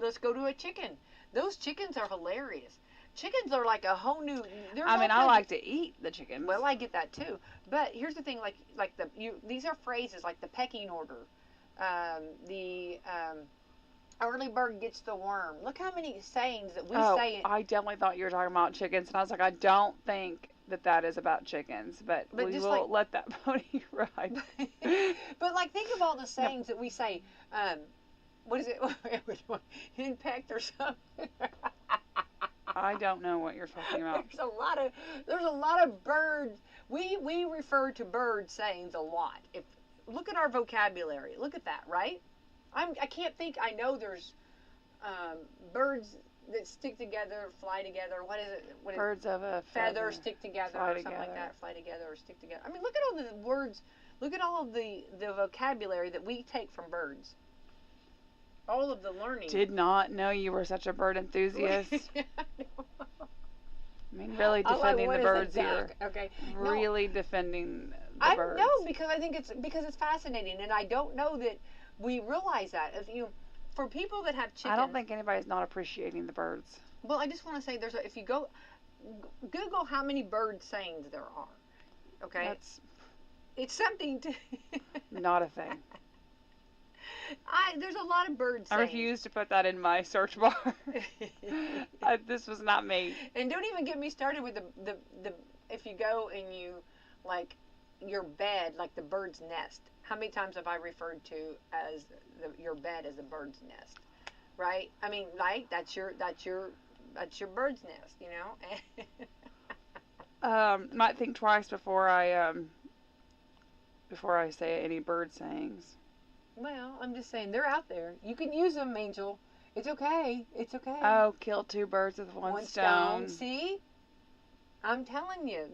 let's go to a chicken. Those chickens are hilarious. Chickens are like a whole new. I like to eat the chickens. Well, I get that too. But here's the thing, these are phrases like the pecking order, the early bird gets the worm. Look how many sayings that we say. I definitely thought you were talking about chickens, and I was like, I don't think that is about chickens, but we will let that pony ride. But like, think of all the sayings that we say. What is it? Henpecked or something. I don't know what you're talking about. There's a lot of birds. We refer to bird sayings a lot. Look at our vocabulary. Look at that, right? I can't think. I know there's birds that stick together, fly together. What is it? Birds of a feather stick together, or something like that. Fly together or stick together. I mean, look at all the words. Look at all of the vocabulary that we take from birds. All of the learning. Did not know you were such a bird enthusiast. I mean, really defending the birds here. Okay. Really defending the birds. I know, because I think it's fascinating, and I don't know that we realize that. For people that have chickens, I don't think anybody's not appreciating the birds. Well, I just want to say if you go Google how many bird sayings there are. Okay. It's something to. Not a thing. There's a lot of bird sayings. I refuse to put that in my search bar. This was not me. And don't even get me started with the if you go and you like your bed, like the bird's nest. How many times have I referred to as your bed as a bird's nest? Right? I mean, like that's your bird's nest, you know? Might think twice before I say any bird sayings. Well, I'm just saying they're out there. You can use them, Angel. It's okay. It's okay. Oh, kill two birds with one stone. See? I'm telling you,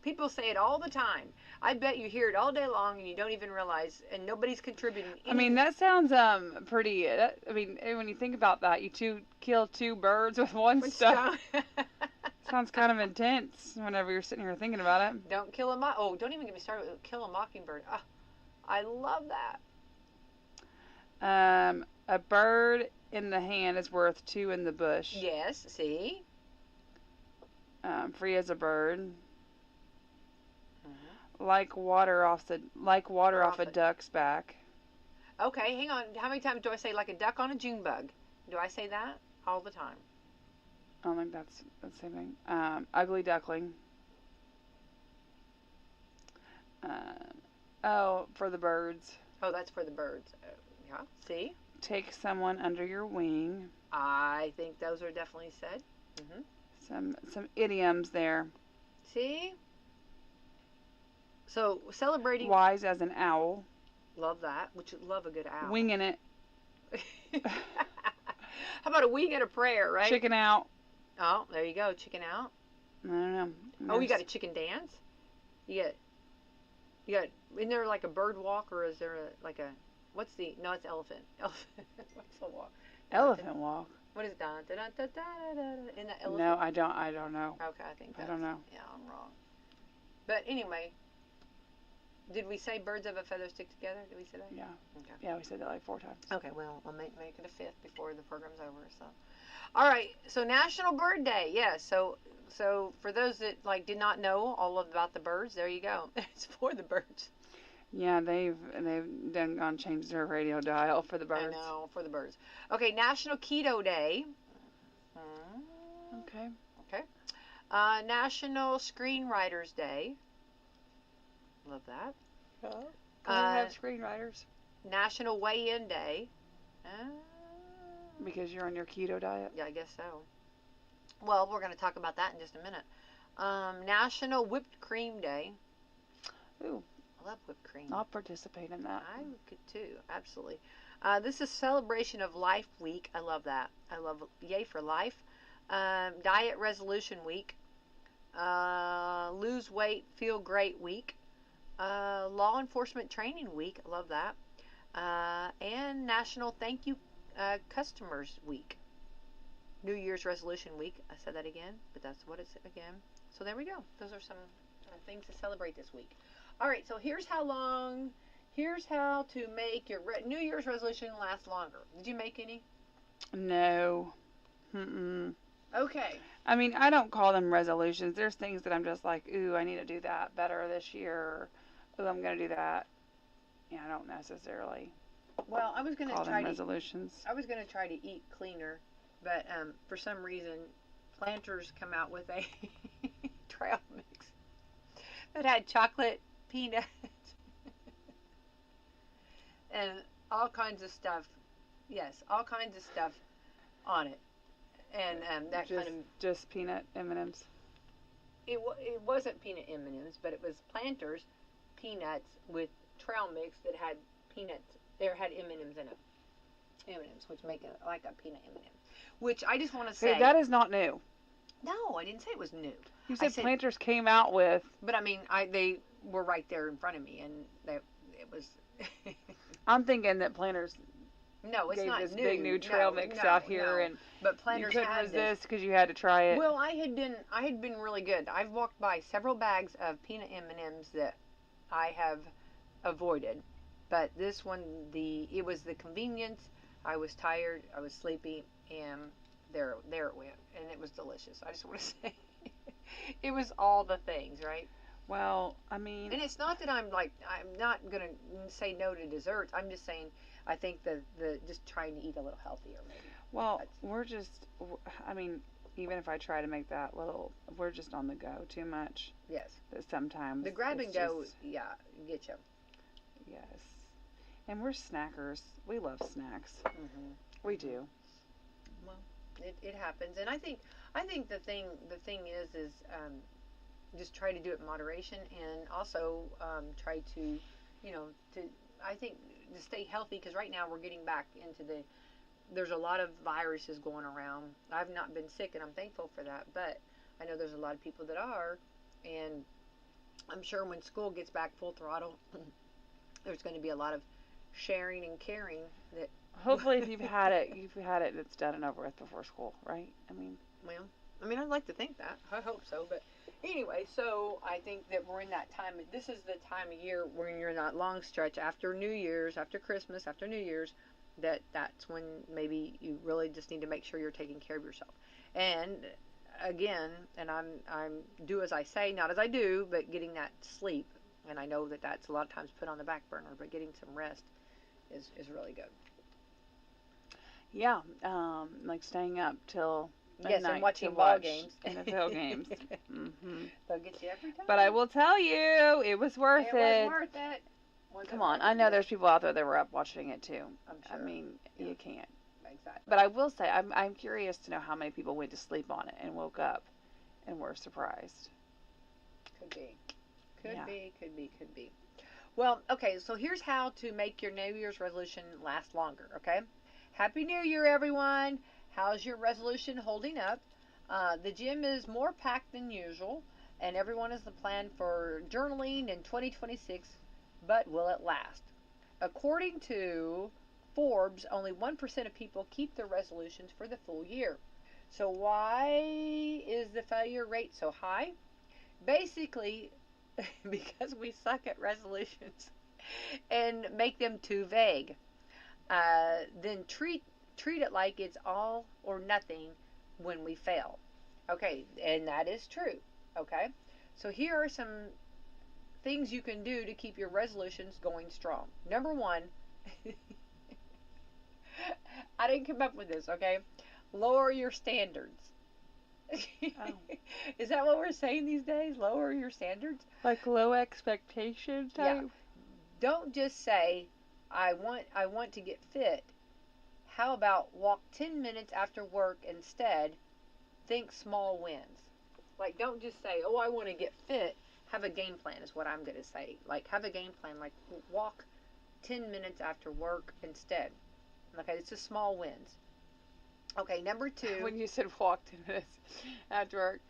people say it all the time. I bet you hear it all day long and you don't even realize, and nobody's contributing anything. I mean, that sounds pretty. I mean, when you think about that, you kill two birds with one stone. Sounds kind of intense whenever you're sitting here thinking about it. Don't kill don't even get me started with kill a mockingbird. Oh, I love that. A bird in the hand is worth two in the bush. Yes, see? Free as a bird. Mm-hmm. Like water off a duck's back. Okay, hang on. How many times do I say like a duck on a June bug? Do I say that? All the time. I don't think that's the same thing. Ugly duckling. For the birds. Oh, that's for the birds. Yeah, see? Take someone under your wing. I think those are definitely said. Mm-hmm. Some idioms there. See? So, celebrating... Wise as an owl. Love that. Love a good owl. Winging it. How about a wing and a prayer, right? Chicken out. Oh, there you go. Chicken out. I don't know. Oh, you got a chicken dance? You got, isn't there like a bird walk, or is there no, it's elephant. Elephant. What's the walk? Elephant walk. What is it? In the elephant? No, I don't know. Okay, I don't know. Yeah, I'm wrong. But anyway, did we say birds of a feather stick together? Did we say that? Yeah. Okay. Yeah, we said that like 4 times. Okay, well, I'll make it a fifth before the program's over. So, all right. So National Bird Day. Yes. So for those that did not know all about the birds, there you go. It's for the birds. Yeah, they've done gone change their radio dial for the birds. I know, for the birds. Okay, National Keto Day. Okay. National Screenwriters Day. Love that. Oh, we have screenwriters. National Weigh-In Day. Because you're on your keto diet? Yeah, I guess so. Well, we're going to talk about that in just a minute. National Whipped Cream Day. Ooh. I love whipped cream. I'll participate in that. I could too, absolutely. This is Celebration of Life Week. I love that. I love Yay for Life. Diet Resolution Week. Lose Weight, Feel Great Week. Law Enforcement Training Week. I love that. And National Thank You Customers Week. New Year's Resolution Week. I said that again, but that's what it's again. So there we go. Those are some things to celebrate this week. All right, so here's how to make your New Year's resolution last longer. Did you make any? No. Mm-mm. Okay. I mean, I don't call them resolutions. There's things that I'm just like, ooh, I need to do that better this year. Ooh, I'm going to do that. Yeah, I don't necessarily Well, I was going to call them try to resolutions. I was going to try to eat cleaner, but for some reason, Planters come out with a trail mix that had chocolate, peanuts, and all kinds of stuff. Yes, all kinds of stuff on it, and that just, kind of just peanut M&Ms. it wasn't peanut M&Ms, but it was Planters peanuts with trail mix that had peanuts. There had M&Ms in it. M&Ms, which make it like a peanut M&M. Which I just want to say. Hey, that is not new. No, I didn't say it was new. You said Planters came out with. But I mean, they were right there in front of me, and it was. I'm thinking that Planters. No, it's gave not this new. big new trail mix out here, and but Planters you couldn't had resist because you had to try it. Well, I had been really good. I've walked by several bags of peanut M&Ms that I have avoided, but this one, it was the convenience. I was tired, I was sleepy, and there it went, and it was delicious. I just want to say, it was all the things, right? Well, I mean, and it's not that I'm not gonna say no to desserts. I'm just saying I think the just trying to eat a little healthier, maybe. Well, I mean, even if I try to make that little, we're just on the go too much. Yes. That sometimes the grab and go, get you. Yes. And we're snackers. We love snacks. Mm-hmm. We do. Well, it happens, and I think the thing is just try to do it in moderation, and also try to, I think to stay healthy, because right now we're getting back into there's a lot of viruses going around. I've not been sick, and I'm thankful for that, but I know there's a lot of people that are, and I'm sure when school gets back full throttle, there's going to be a lot of sharing and caring that. Hopefully, if you've had it, it's done and over with before school, right? Well, I'd like to think that. I hope so, but anyway, so I think that we're in that time. This is the time of year when you're in that long stretch after New Year's, after Christmas, after New Year's, that's when maybe you really just need to make sure you're taking care of yourself. And again, and I'm do as I say, not as I do, but getting that sleep. And I know that that's a lot of times put on the back burner, but getting some rest is really good. Yeah, like staying up till yes, and watching ball games, NFL games. Mm-hmm. They'll get you every time. But I will tell you, it was worth it. It was worth it. Come on, I know there's people out there that were up watching it too. I'm sure. I mean, you can't. Exactly. But I will say, I'm curious to know how many people went to sleep on it and woke up and were surprised. Could be. Could be. Well, okay, so here's how to make your New Year's resolution last longer, okay? Happy New Year, everyone. How's your resolution holding up? The gym is more packed than usual, and everyone has the plan for journaling in 2026, but will it last? According to Forbes, only 1% of people keep their resolutions for the full year. So why is the failure rate so high? Basically, because we suck at resolutions and make them too vague. Then treat it like it's all or nothing when we fail. Okay, and that is true. Okay, so here are some things you can do to keep your resolutions going strong. Number one, I didn't come up with this, okay? Lower your standards. Oh. Is that what we're saying these days? Lower your standards? Like low expectation type? Yeah. Don't just say, I want to get fit. How about walk 10 minutes after work instead? Think small wins. Like, don't just say, oh, I want to get fit. Have a game plan is what I'm going to say. Like, have a game plan. Like, walk 10 minutes after work instead. Okay, it's just small wins. Okay, number 2. When you said walk 10 minutes after work,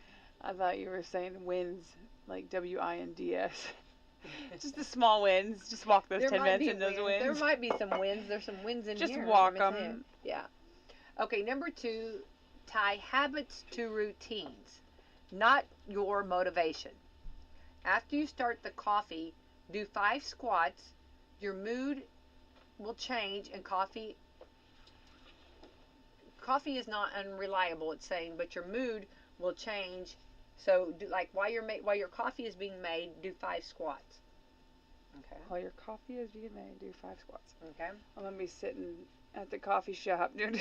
I thought you were saying wins, like WINDS. Just the small wins. Just walk those 10 minutes in those wins. There might be some wins. There's some wins in just here. Just walk them. Yeah. Okay, number 2, tie habits to routines, not your motivation. After you start the coffee, do 5 squats. Your mood will change, and coffee is not unreliable, it's saying, but your mood will change. So, like while your coffee is being made, do 5 squats. Okay. While your coffee is being made, do 5 squats. Okay. I'm gonna be sitting at the coffee shop doing.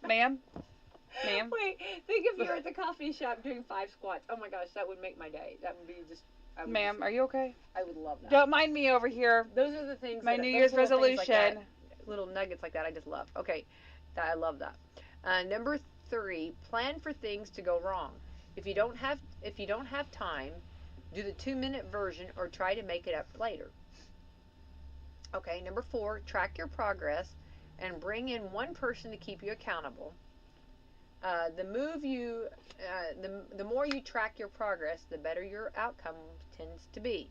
Ma'am. Wait, think if you're at the coffee shop doing 5 squats. Oh my gosh, that would make my day. That would be just. Ma'am, are you okay? I would love that. Don't mind me over here. Those are the things. My New Year's resolution. Like that, little nuggets like that, I just love. Okay, I love that. Number 3, plan for things to go wrong. If you don't have time, do the 2-minute version or try to make it up later. Okay, number 4, track your progress and bring in one person to keep you accountable. The more you track your progress, the better your outcome tends to be.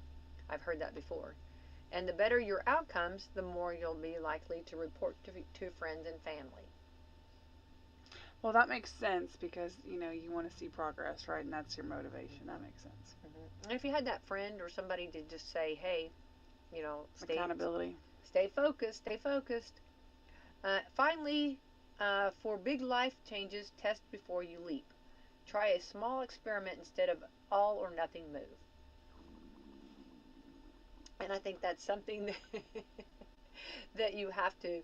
I've heard that before. And the better your outcomes, the more you'll be likely to report to friends and family. Well, that makes sense because, you want to see progress, right? And that's your motivation. That makes sense. Mm-hmm. And if you had that friend or somebody to just say, hey, accountability. Stay focused. Finally, for big life changes, test before you leap. Try a small experiment instead of all or nothing move. And I think that's something that you have to,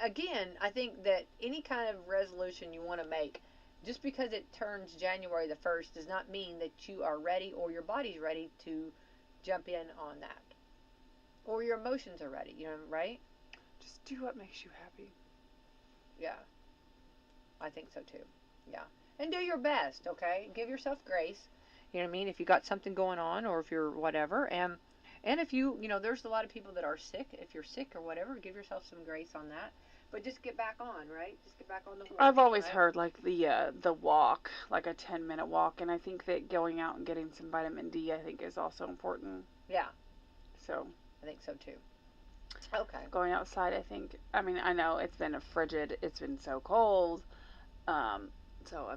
again, I think that any kind of resolution you want to make, just because it turns January the 1st does not mean that you are ready or your body's ready to jump in on that. Or your emotions are ready, right? Just do what makes you happy. Yeah. I think so too. Yeah. And do your best, okay? Give yourself grace. You know what I mean? If you got something going on or if you're whatever. And if you there's a lot of people that are sick. If you're sick or whatever, give yourself some grace on that. But just get back on, right? Just get back on the horse. I've always heard like the walk, like a 10-minute walk, and I think that going out and getting some vitamin D, I think, is also important. Yeah. So. I think so too. Okay. Going outside, I know it's been it's been so cold. So,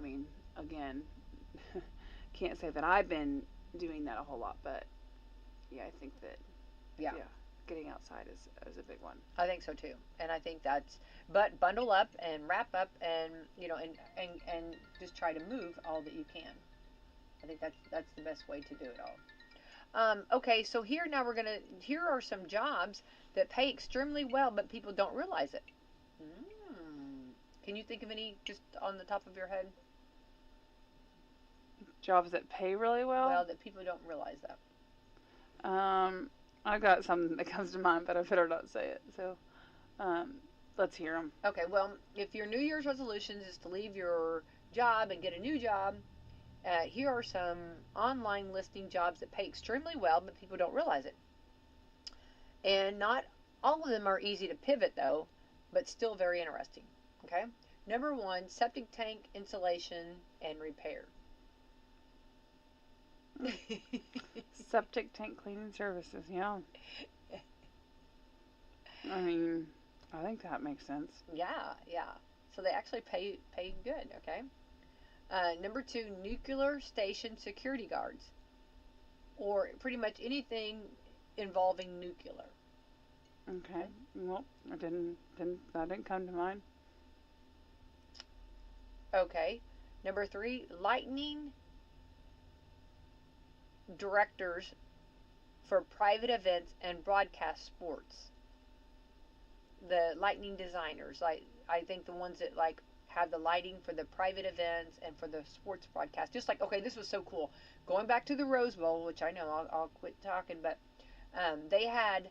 again, can't say that I've been doing that a whole lot, but yeah, I think that, getting outside is a big one. I think so too. And I think but bundle up and wrap up and, and just try to move all that you can. I think that's the best way to do it all. Okay, so here are some jobs that pay extremely well, but people don't realize it. Can you think of any just on the top of your head? Jobs that pay really well? Well, that people don't realize that. I've got something that comes to mind, but I better not say it. So, let's hear them. Okay, well, if your New Year's resolutions is to leave your job and get a new job, here are some online listing jobs that pay extremely well, but people don't realize it. And not all of them are easy to pivot, though, but still very interesting. Okay? Number 1, septic tank installation and repair. Septic tank cleaning services, yeah. I think that makes sense. Yeah. So they actually pay good, okay? Number 2, nuclear station security guards, or pretty much anything involving nuclear. Okay. Well, that didn't come to mind. Okay. Number 3, lightning directors for private events and broadcast sports. The lightning designers, I think the ones that have the lighting for the private events and for the sports broadcast. Just like, okay, this was so cool. Going back to the Rose Bowl, which I know I'll quit talking, but they had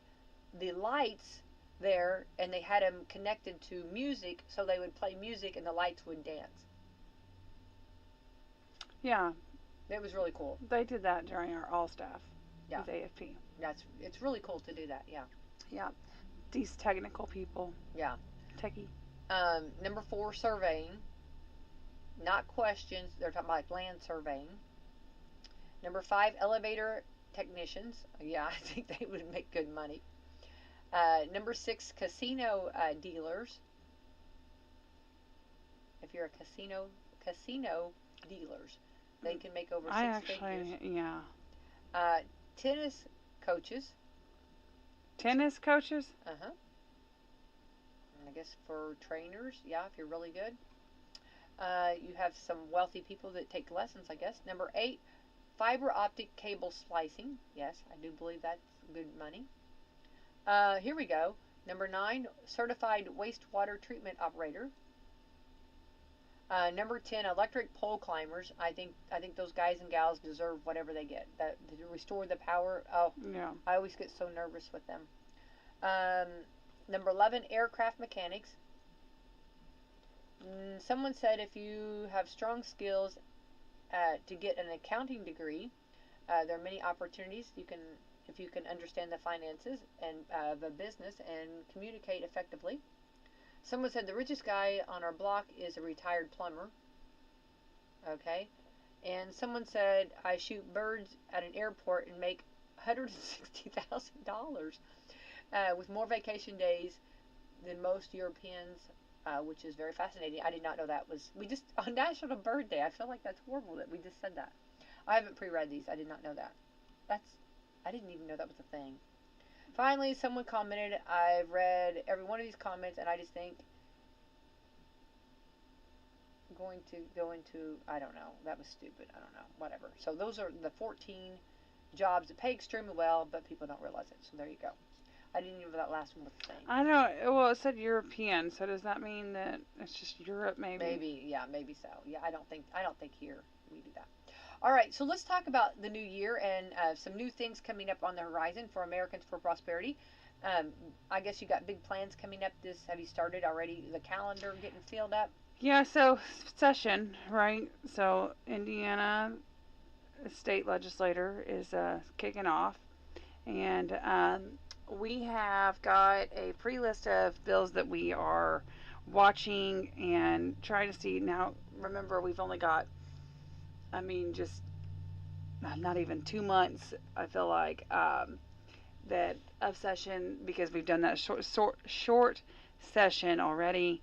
the lights there and they had them connected to music, so they would play music and the lights would dance. Yeah. It was really cool. They did that during our all staff. Yeah. With AFP. It's really cool to do that. Yeah. Yeah. These technical people. Yeah. Techie. Number 4, surveying. Not questions. They're talking about land surveying. Number 5, elevator technicians. Yeah, I think they would make good money. Number 6, casino dealers. If you're a casino dealers, they can make over 6 figures. Yeah. Tennis coaches. Tennis coaches? Uh-huh. I guess for trainers, yeah, if you're really good. You have some wealthy people that take lessons, I guess. Number 8, fiber optic cable splicing. Yes, I do believe that's good money. Here we go. Number 9, certified wastewater treatment operator. Number 10, electric pole climbers. I think those guys and gals deserve whatever they get. That to restore the power. Oh, Yeah. I always get so nervous with them. Number 11, aircraft mechanics. Someone said if you have strong skills to get an accounting degree, there are many opportunities. If you can understand the finances and the business and communicate effectively. Someone said the richest guy on our block is a retired plumber. Okay. And someone said I shoot birds at an airport and make $160,000 with more vacation days than most Europeans, which is very fascinating. I did not know that was. We just on National Bird Day. I feel like that's horrible that we just said that. I haven't pre-read these. I did not know that. I didn't even know that was a thing. Finally, someone commented, I've read every one of these comments, and I just think going to go into, I don't know, that was stupid. I don't know, whatever. So those are the 14 jobs that pay extremely well, but people don't realize it. So there you go. I didn't even know that last one was the same. I don't. Well, it said European, so does that mean that it's just Europe? Maybe. Maybe, yeah, maybe so. Yeah, I don't think here we do that. All right, so let's talk about the new year and some new things coming up on the horizon for Americans for Prosperity. I guess you got big plans coming up. Have you started already? The calendar getting filled up? Yeah. So session, right? So Indiana state legislator is kicking off, and we have got a pre-list of bills that we are watching and trying to see. Now, remember, we've only got, just not even 2 months, I feel like, that of session, because we've done that short session already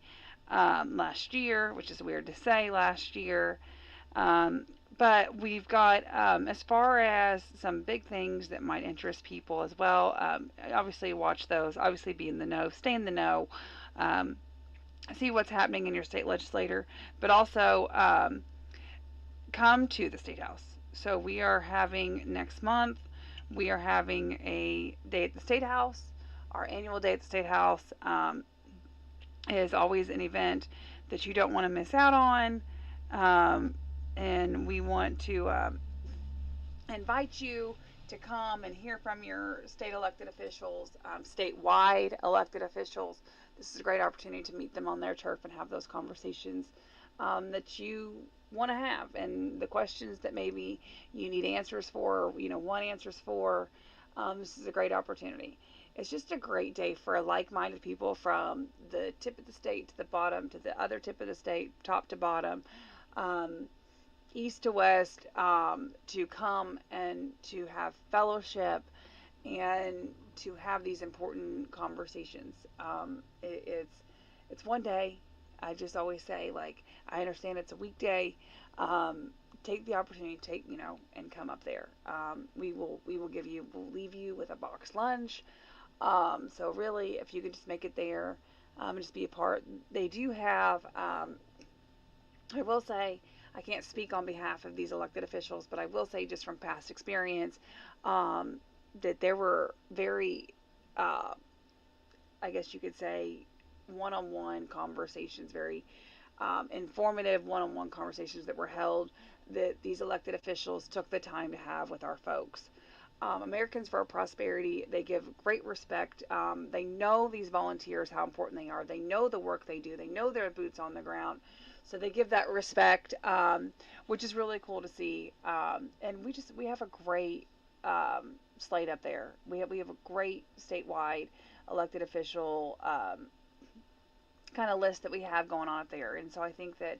last year, which is weird to say last year. But we've got, as far as some big things that might interest people as well, obviously watch those, obviously be in the know, stay in the know, see what's happening in your state legislature, but also come to the State House. So we are having next month, we are having a day at the State House. Our annual day at the State House is always an event that you don't want to miss out on. And we want to invite you to come and hear from your state elected officials, statewide elected officials. This is a great opportunity to meet them on their turf and have those conversations that you want to have, and the questions that maybe you need answers for, want answers for. This is a great opportunity. It's just a great day for like-minded people from the tip of the state to the bottom, to the other tip of the state, top to bottom, east to west, to come and to have fellowship and to have these important conversations. It's one day. I just always say, I understand it's a weekday. Take the opportunity, and come up there. We'll leave you with a box lunch. So really, if you could just make it there, and just be a part. They do have, I will say, I can't speak on behalf of these elected officials, but I will say just from past experience, that there were very, I guess you could say, one-on-one conversations, very informative one-on-one conversations that were held, that these elected officials took the time to have with our folks. Americans for Prosperity, they give great respect. They know these volunteers, how important they are. They know the work they do. They know their boots on the ground. So they give that respect, which is really cool to see. And we have a great slate up there. We have a great statewide elected official kind of list that we have going on up there. And so I think that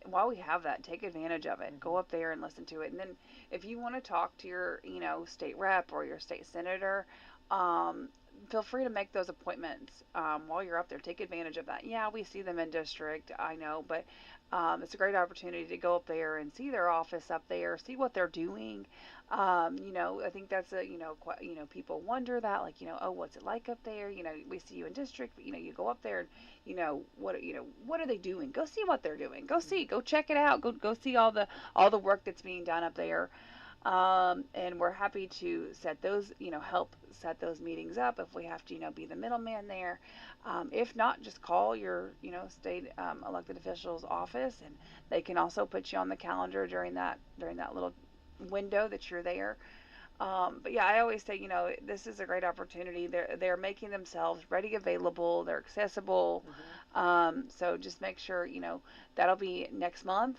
while we have that, take advantage of it. Go up there and listen to it. And then if you want to talk to your, state rep or your state senator, feel free to make those appointments while you're up there. Take advantage of that. Yeah, we see them in district, I know, but It's a great opportunity to go up there and see their office up there, see what they're doing. I think that's people wonder that, like, oh, what's it like up there? We see you in district, but, you go up there and, what are they doing? Go see what they're doing. Go check it out. Go see all the work that's being done up there. And we're happy to set those, help set those meetings up if we have to, be the middleman there. If not, just call your, state elected official's office, and they can also put you on the calendar during that little window that you're there. But yeah, I always say, this is a great opportunity. They're making themselves ready, available, they're accessible. So just make sure, that'll be next month.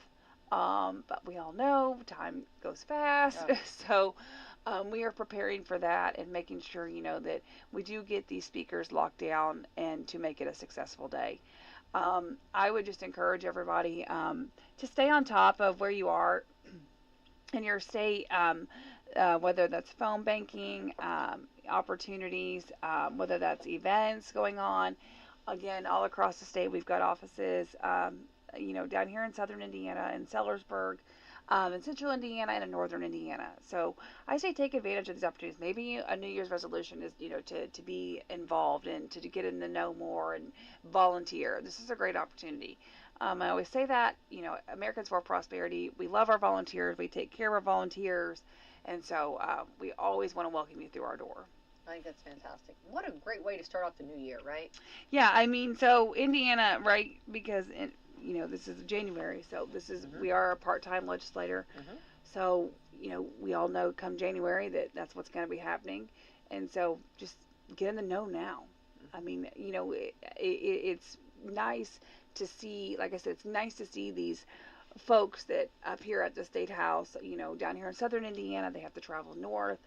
But we all know time goes fast. Yeah. So we are preparing for that and making sure, that we do get these speakers locked down and to make it a successful day. I would just encourage everybody to stay on top of where you are in your state, whether that's phone banking, opportunities, whether that's events going on. Again, all across the state, we've got offices, down here in southern Indiana, in Sellersburg, in central Indiana, and in northern Indiana. So I say take advantage of these opportunities. Maybe a New Year's resolution is, to be involved and to get in the know more and volunteer. This is a great opportunity. I always say that, Americans for Prosperity, we love our volunteers. We take care of our volunteers. And so we always want to welcome you through our door. I think that's fantastic. What a great way to start off the new year, right? Yeah, I mean, so Indiana, right, because, this is January, so we are a part-time legislator. So, we all know come January that's what's going to be happening. And so just get in the know now. I mean, it's nice to see, like I said, it's nice to see these folks that up here at the State House, down here in southern Indiana, they have to travel north.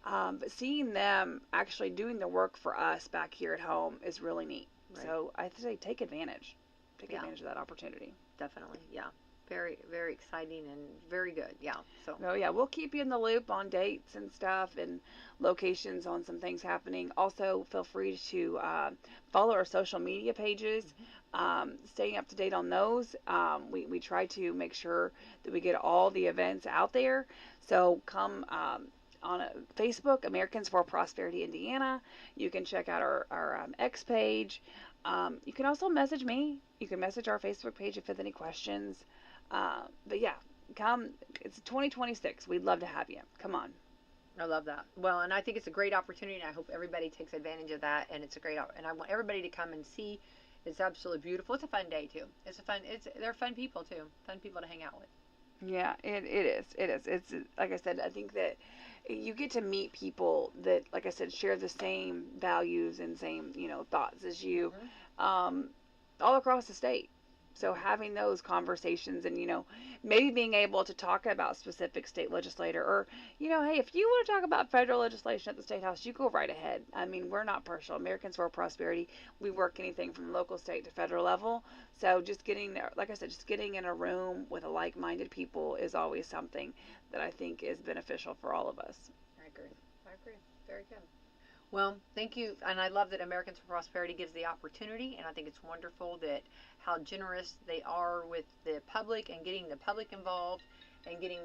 But seeing them actually doing the work for us back here at home is really neat. Right. So I say take advantage. Take advantage of that opportunity. Definitely, yeah. Very, very exciting and very good, yeah. So. Oh yeah, we'll keep you in the loop on dates and stuff and locations on some things happening. Also, feel free to follow our social media pages. Staying up to date on those. We try to make sure that we get all the events out there. So come on Facebook, Americans for Prosperity Indiana. You can check out our X page. You can also message me. You can message our Facebook page if you have any questions. But yeah, come. It's 2026. We'd love to have you. Come on. I love that. Well, and I think it's a great opportunity, and I hope everybody takes advantage of that. And it's a great, and I want everybody to come and see. It's absolutely beautiful. It's a fun day too. They're fun people too. Fun people to hang out with. Yeah, it is. It's like I said. I think that you get to meet people that, like I said, share the same values and same thoughts as you, all across the state. So having those conversations and, maybe being able to talk about specific state legislator or, hey, if you want to talk about federal legislation at the State House, you go right ahead. I mean, we're not partial. Americans for Prosperity, we work anything from local, state to federal level. So just getting there, like I said, just getting in a room with like-minded people is always something that I think is beneficial for all of us. I agree. Very good. Well, thank you, and I love that Americans for Prosperity gives the opportunity, and I think it's wonderful that how generous they are with the public and getting the public involved and getting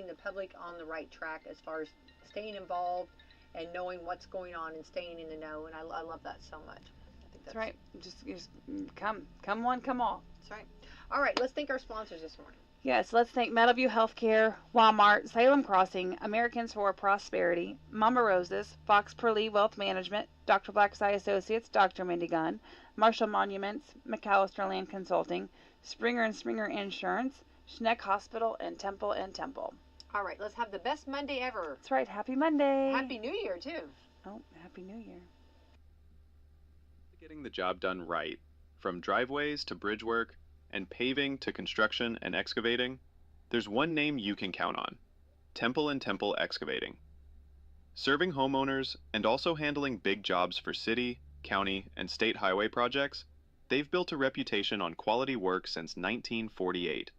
the public on the right track as far as staying involved and knowing what's going on and staying in the know, and I love that so much. I think that's right. Just come one, come all. That's right. All right, let's thank our sponsors this morning. Yes, let's thank Meadowview Healthcare, Walmart, Salem Crossing, Americans for Prosperity, Mama Roses, Fox Perlee Wealth Management, Dr. Black's Eye Associates, Dr. Mindy Gunn, Marshall Monuments, McAllister Land Consulting, Springer & Springer Insurance, Schneck Hospital, and Temple & Temple. All right, let's have the best Monday ever. That's right. Happy Monday. Happy New Year, too. Oh, Happy New Year. Getting the job done right, from driveways to bridge work, and paving to construction and excavating, there's one name you can count on: Temple & Temple Excavating. Serving homeowners and also handling big jobs for city, county, and state highway projects, they've built a reputation on quality work since 1948.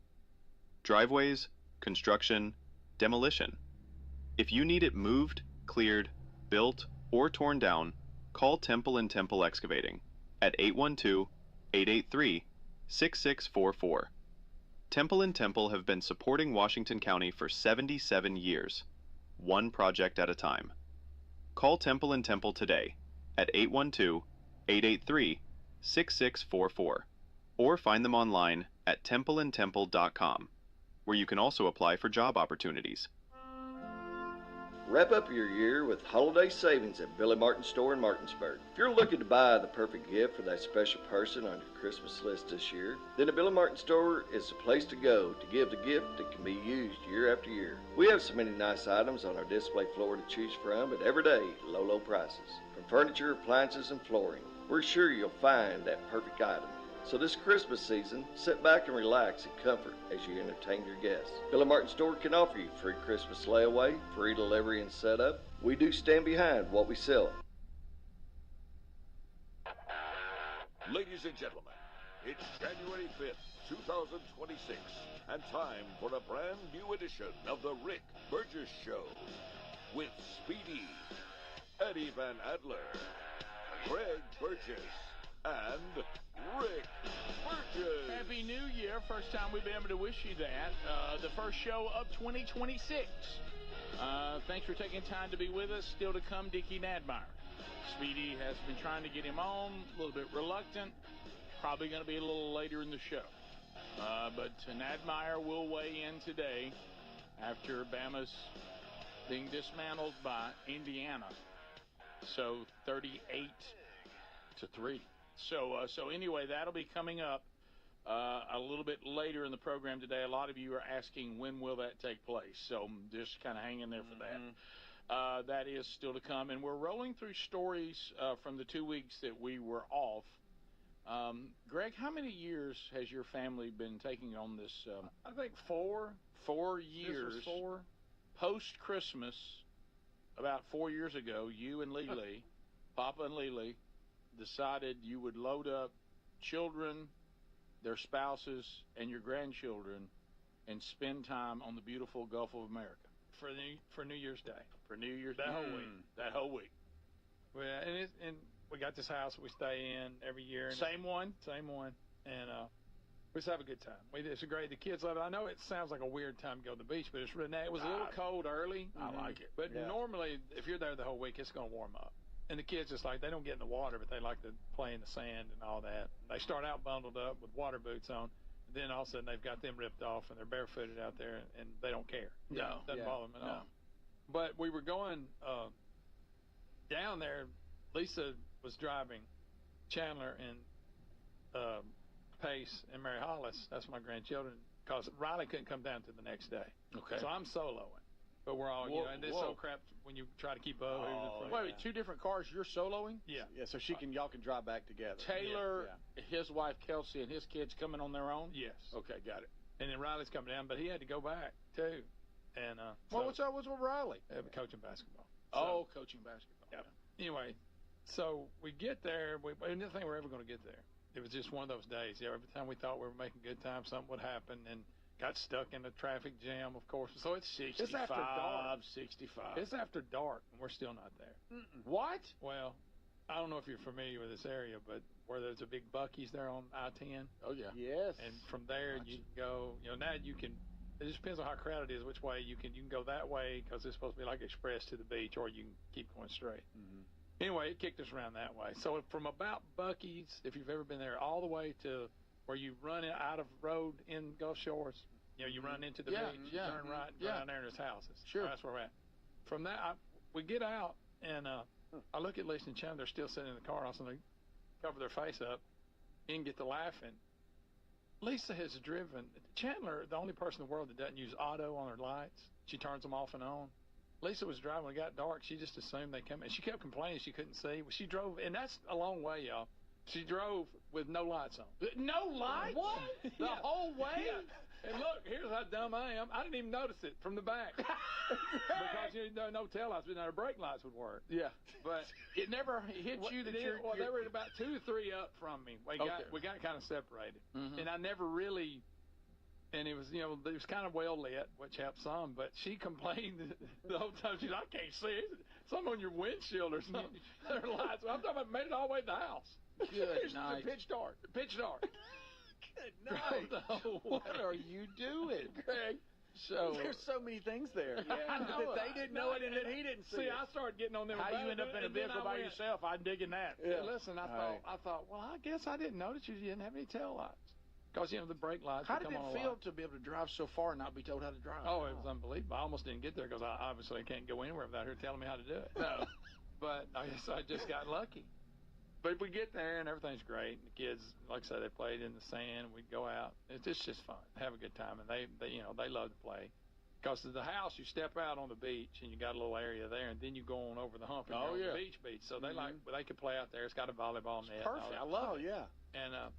Driveways, construction, demolition. If you need it moved, cleared, built, or torn down, call Temple & Temple Excavating at 812-883-6644. Temple and Temple have been supporting Washington County for 77 years, one project at a time. Call Temple and Temple today at 812-883-6644 or find them online at templeandtemple.com, where you can also apply for job opportunities. Wrap up your year with holiday savings at Billy Martin Store in Martinsburg. If you're looking to buy the perfect gift for that special person on your Christmas list this year, then the Billy Martin Store is the place to go to give the gift that can be used year after year. We have so many nice items on our display floor to choose from at everyday low prices. From furniture, appliances, and flooring, we're sure you'll find that perfect item. So this Christmas season, sit back and relax in comfort as you entertain your guests. Billy Martin Store can offer you free Christmas layaway, free delivery and setup. We do stand behind what we sell. Ladies and gentlemen, it's January 5th, 2026, and time for a brand new edition of The Rick Burgess Show with Speedy, Eddie Van Adler, Greg Burgess, and Rick Burgess. Happy New Year. First time we've been able to wish you that. The first show of 2026. Thanks for taking time to be with us. Still to come, Dickie Nadmeyer. Speedy has been trying to get him on, a little bit reluctant. Probably going to be a little later in the show. But Nadmeyer will weigh in today after Bama's being dismantled by Indiana. So 38-3. So anyway, that'll be coming up a little bit later in the program today. A lot of you are asking when will that take place. So just kind of hang in there for that. That is still to come. And we're rolling through stories from the 2 weeks that we were off. Greg, how many years has your family been taking on this? I think 4. 4 years. This was 4. Post-Christmas, about 4 years ago, you and Lily, Papa and Lily, decided you would load up children, their spouses, and your grandchildren and spend time on the beautiful Gulf of America. For New Year's Day. For New Year's That Day. whole week. That whole week. Well, and we got this house we stay in every year. And Same one? Same one. And we just have a good time. It's great. The kids love it. I know it sounds like a weird time to go to the beach, but it's really nice. It was a little cold early. I like it. But normally, if you're there the whole week, it's going to warm up. And the kids just they don't get in the water, but they like to play in the sand and all that. They start out bundled up with water boots on. Then all of a sudden they've got them ripped off and they're barefooted out there and they don't care. No. Doesn't bother them at all. But we were going down there. Lisa was driving Chandler and Pace and Mary Hollis. That's my grandchildren. Because Riley couldn't come down to the next day. Okay. So I'm soloing. But we're all, and it's so crap when you try to keep up. Wait, 2 different cars, you're soloing? Yeah. Yeah, so y'all can drive back together. Taylor, his wife Kelsey, and his kids coming on their own? Yes. Okay, got it. And then Riley's coming down, but he had to go back, too. And what's up with Riley? Coaching basketball. Coaching basketball. Yeah. Anyway, so we get there. We didn't think we were ever going to get there. It was just one of those days. Every time we thought we were making good time, something would happen, and got stuck in a traffic jam, of course. So it's 65, it's after dark. 65. It's after dark, and we're still not there. What? Well, I don't know if you're familiar with this area, but where there's a big Buc-ee's there on I-10. Oh, yeah. Yes. And from there, you can go, now you can, it just depends on how crowded it is, which way you can go that way, because it's supposed to be like express to the beach, or you can keep going straight. Anyway, it kicked us around that way. So from about Buc-ee's, if you've ever been there, all the way to where you run out of road in Gulf Shores, you run into the beach, turn right, and go down there, and there's houses. Sure. That's where we're at. From that, we get out, and I look at Lisa and Chandler. They're still sitting in the car. Also, they cover their face up and get to laughing. Lisa has driven. Chandler, the only person in the world that doesn't use auto on her lights. She turns them off and on. Lisa was driving. When it got dark, she just assumed they come. And she kept complaining she couldn't see. She drove, and that's a long way, y'all. She drove with no lights on. No lights? What? The whole way? Yeah. And look, here's how dumb I am. I didn't even notice it from the back. Because no tail lights, but no brake lights would work. Yeah. But it never hit you that you're... Well, they were about 2 or 3 up from me. We got kind of separated. And I never really... And it was, it was kind of well lit, which helped some. But she complained the whole time. She said, I can't see it. Something on your windshield or something. Their lights. I'm talking about made it all the way to the house. Good night. Pitch dark. Pitch dark. Drove the whole way. What are you doing, Greg? So there's so many things there. Yeah, that they didn't know it and that he didn't see it. I started getting on them. How about you end it, up in a and then vehicle I by went, yourself? I'm digging that. Yeah. Listen, I Right. thought, well, I guess I didn't notice you didn't have any tail lights. Because, the brake lights How would did come on it a feel lot. to be able to drive so far and not be told how to drive? Oh, it was unbelievable. I almost didn't get there because I obviously can't go anywhere without her telling me how to do it. No. But I guess I just got lucky. But we get there and everything's great. The kids, like I said, they played in the sand. We'd go out. It's just fun. Have a good time. And they love to play. Because of the house, you step out on the beach and you got a little area there, and then you go on over the hump and you're on the beach. So they could play out there. It's got a volleyball net. Perfect. I love it. Yeah. And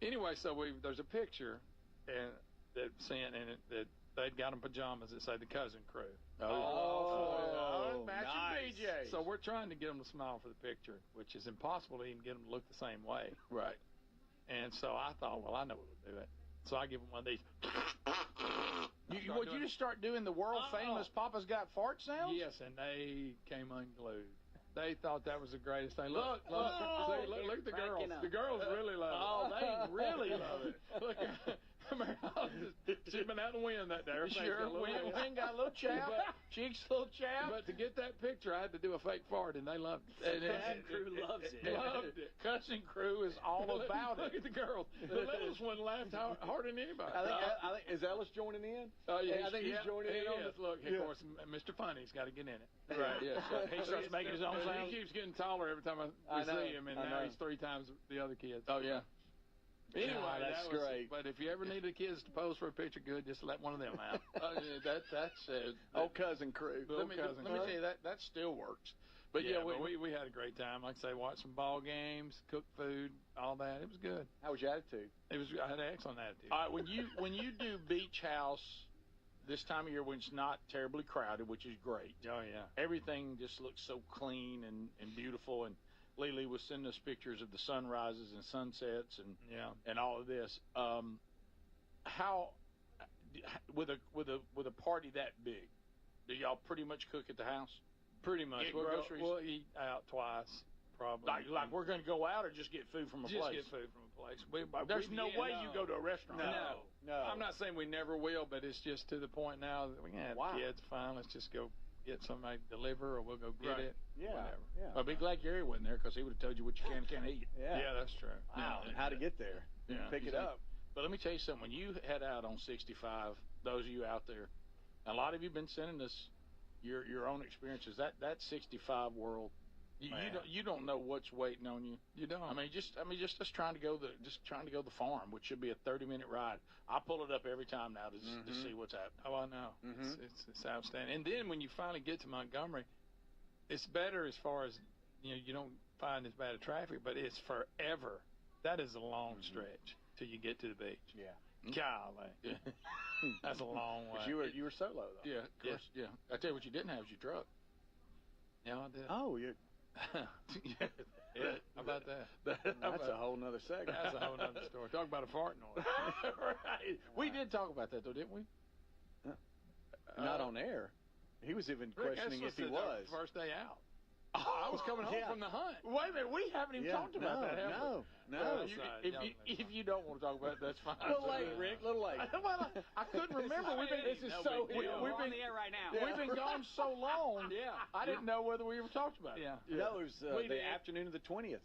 anyway, so there's a picture and that sent in it that they'd got them pajamas that say the cousin crew. Nice. BJ. So we're trying to get them to smile for the picture, which is impossible to even get them to look the same way. Right. And so I thought, well, I know what would do it. So I give them one of these. Would you just start doing the world famous Papa's Got Fart sounds? Yes, and they came unglued. They thought that was the greatest thing. Look See, look at the girls. The girls really love it. Oh, they really love it. Look, she's been out in the wind that day. Her face got a little Wind got a little chap. Cheeks a little chap. But to get that picture, I had to do a fake fart, and they loved it. Cousin Crew loves it. Loved it. Cousin Crew is all about Look it. at the girls. The littlest one laughed harder than anybody. I think is Ellis joining in? Oh, yeah. I think he's joining in on this. Look, of course, Mr. Funny's got to get in it. Right. Yeah. So He starts making his own sound. He keeps getting taller every time we see him, and now he's 3 times the other kids. Oh, yeah. Anyway, that's that was great. But if you ever need the kids to pose for a picture good, just let one of them out. That's Old cousin crew. Little let me cousin. tell you that still works. But we had a great time. Like I say, watched some ball games, cooked food, all that. It was good. How was your attitude? I had an excellent attitude. All right, when you do beach house this time of year when it's not terribly crowded, which is great. Oh yeah. Everything just looks so clean and beautiful, and Lily was sending us pictures of the sunrises and sunsets and all of this. How with a party that big, do y'all pretty much cook at the house? Pretty much. Get groceries? We'll eat out twice, probably. Like we're going to go out or just get food from a place? Just get food from a place. There's no way you go to a restaurant. No. I'm not saying we never will, but it's just to the point now that we can have kids. Fine, let's just go get somebody to deliver, or we'll go get it. Yeah. Whatever. Yeah. I'll be glad Gary wasn't there because he would have told you what you can and can't eat. Yeah, that's true. Wow. And how to get there. Yeah. Pick it up. But let me tell you something. When you head out on 65, those of you out there, a lot of you have been sending us your own experiences. That 65 world, you don't know what's waiting on you. You don't. I mean, just trying to go the farm, which should be a 30-minute ride. I pull it up every time now to see what's happening. Oh, I know. It's outstanding. And then when you finally get to Montgomery, it's better as far as you don't find as bad a traffic, but it's forever. That is a long stretch till you get to the beach. Yeah. Golly. That's a long way. You were solo though. Yeah, of course. Yeah. I tell you what you didn't have was your truck. Yeah, I did. Oh, you. Yeah. How about that? That's a whole nother segment. That's a whole other story. Talk about a fart noise. Right. We did talk about that though, didn't we? Not on air. He was even questioning if he was. First day out. I was coming home from the hunt. Wait a minute, we haven't even talked about that, have we? No. If you don't want to talk about it, that's fine. A little late, Rick. A little late. Well, I couldn't remember. We've been We're on the air right now. We've been gone so long. Yeah. I didn't know whether we ever talked about it. Yeah. No, it was the afternoon of the 20th.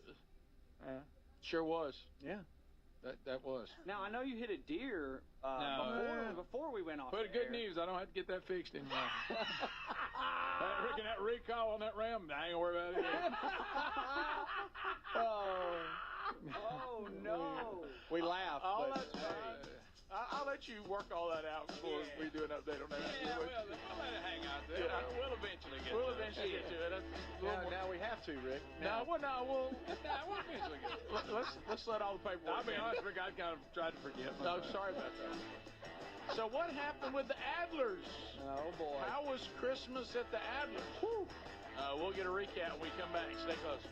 Sure was. Yeah. That was. Now I know you hit a deer before we went off. But good news, I don't have to get that fixed anymore. Rick, that recall on that ram, I ain't gonna worry about it again. Oh no! We laughed. I'll let you work all that out before we do an update on that. Yeah, well, I'll let it hang out there. We'll eventually get to it. Now we have to, Rick. We'll eventually get it. Let's let all the paperwork. I'll be honest, Rick, I kind of tried to forget. No, sorry about that. So what happened with the Adlers? Oh, boy. How was Christmas at the Adlers? We'll get a recap when we come back. Stay close.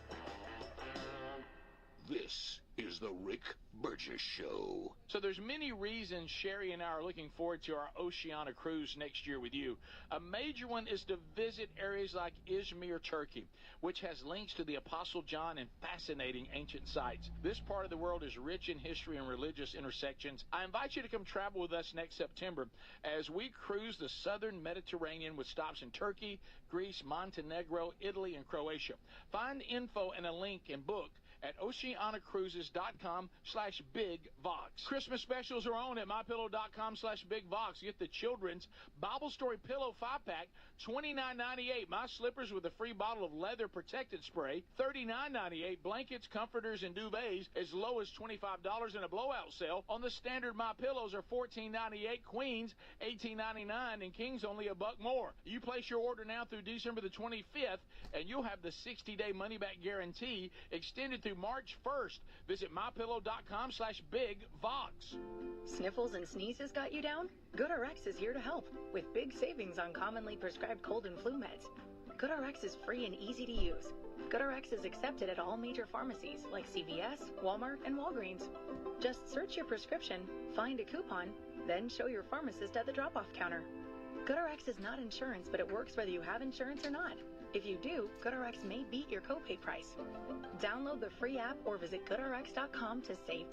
This is the Rick Burgess Show. So there's many reasons Sherry and I are looking forward to our Oceania cruise next year with you. A major one is to visit areas like Izmir, Turkey, which has links to the Apostle John and fascinating ancient sites. This part of the world is rich in history and religious intersections. I invite you to come travel with us next September as we cruise the southern Mediterranean with stops in Turkey, Greece, Montenegro, Italy, and Croatia. Find info and a link and book at oceanacruises.com/bigvox. Christmas specials are on at mypillow.com/bigvox. Get the children's Bible Story Pillow 5-pack, $29.98. My slippers with a free bottle of leather protectant spray, $39.98. Blankets, comforters, and duvets as low as $25 in a blowout sale. On the standard My Pillows are $14.98. Queens, $18.99, and Kings only $1 more. You place your order now through December the 25th, and you'll have the 60-day money-back guarantee extended through March 1st. Visit mypillow.com/bigvox. Sniffles and sneezes got you down? GoodRx is here to help with big savings on commonly prescribed cold and flu meds. GoodRx is free and easy to use. GoodRx is accepted at all major pharmacies like CVS, Walmart, and Walgreens. Just search your prescription, find a coupon, then show your pharmacist at the drop-off counter. GoodRx is not insurance, but it works whether you have insurance or not. If you do, GoodRx may beat your copay price. Download the free app or visit GoodRx.com to save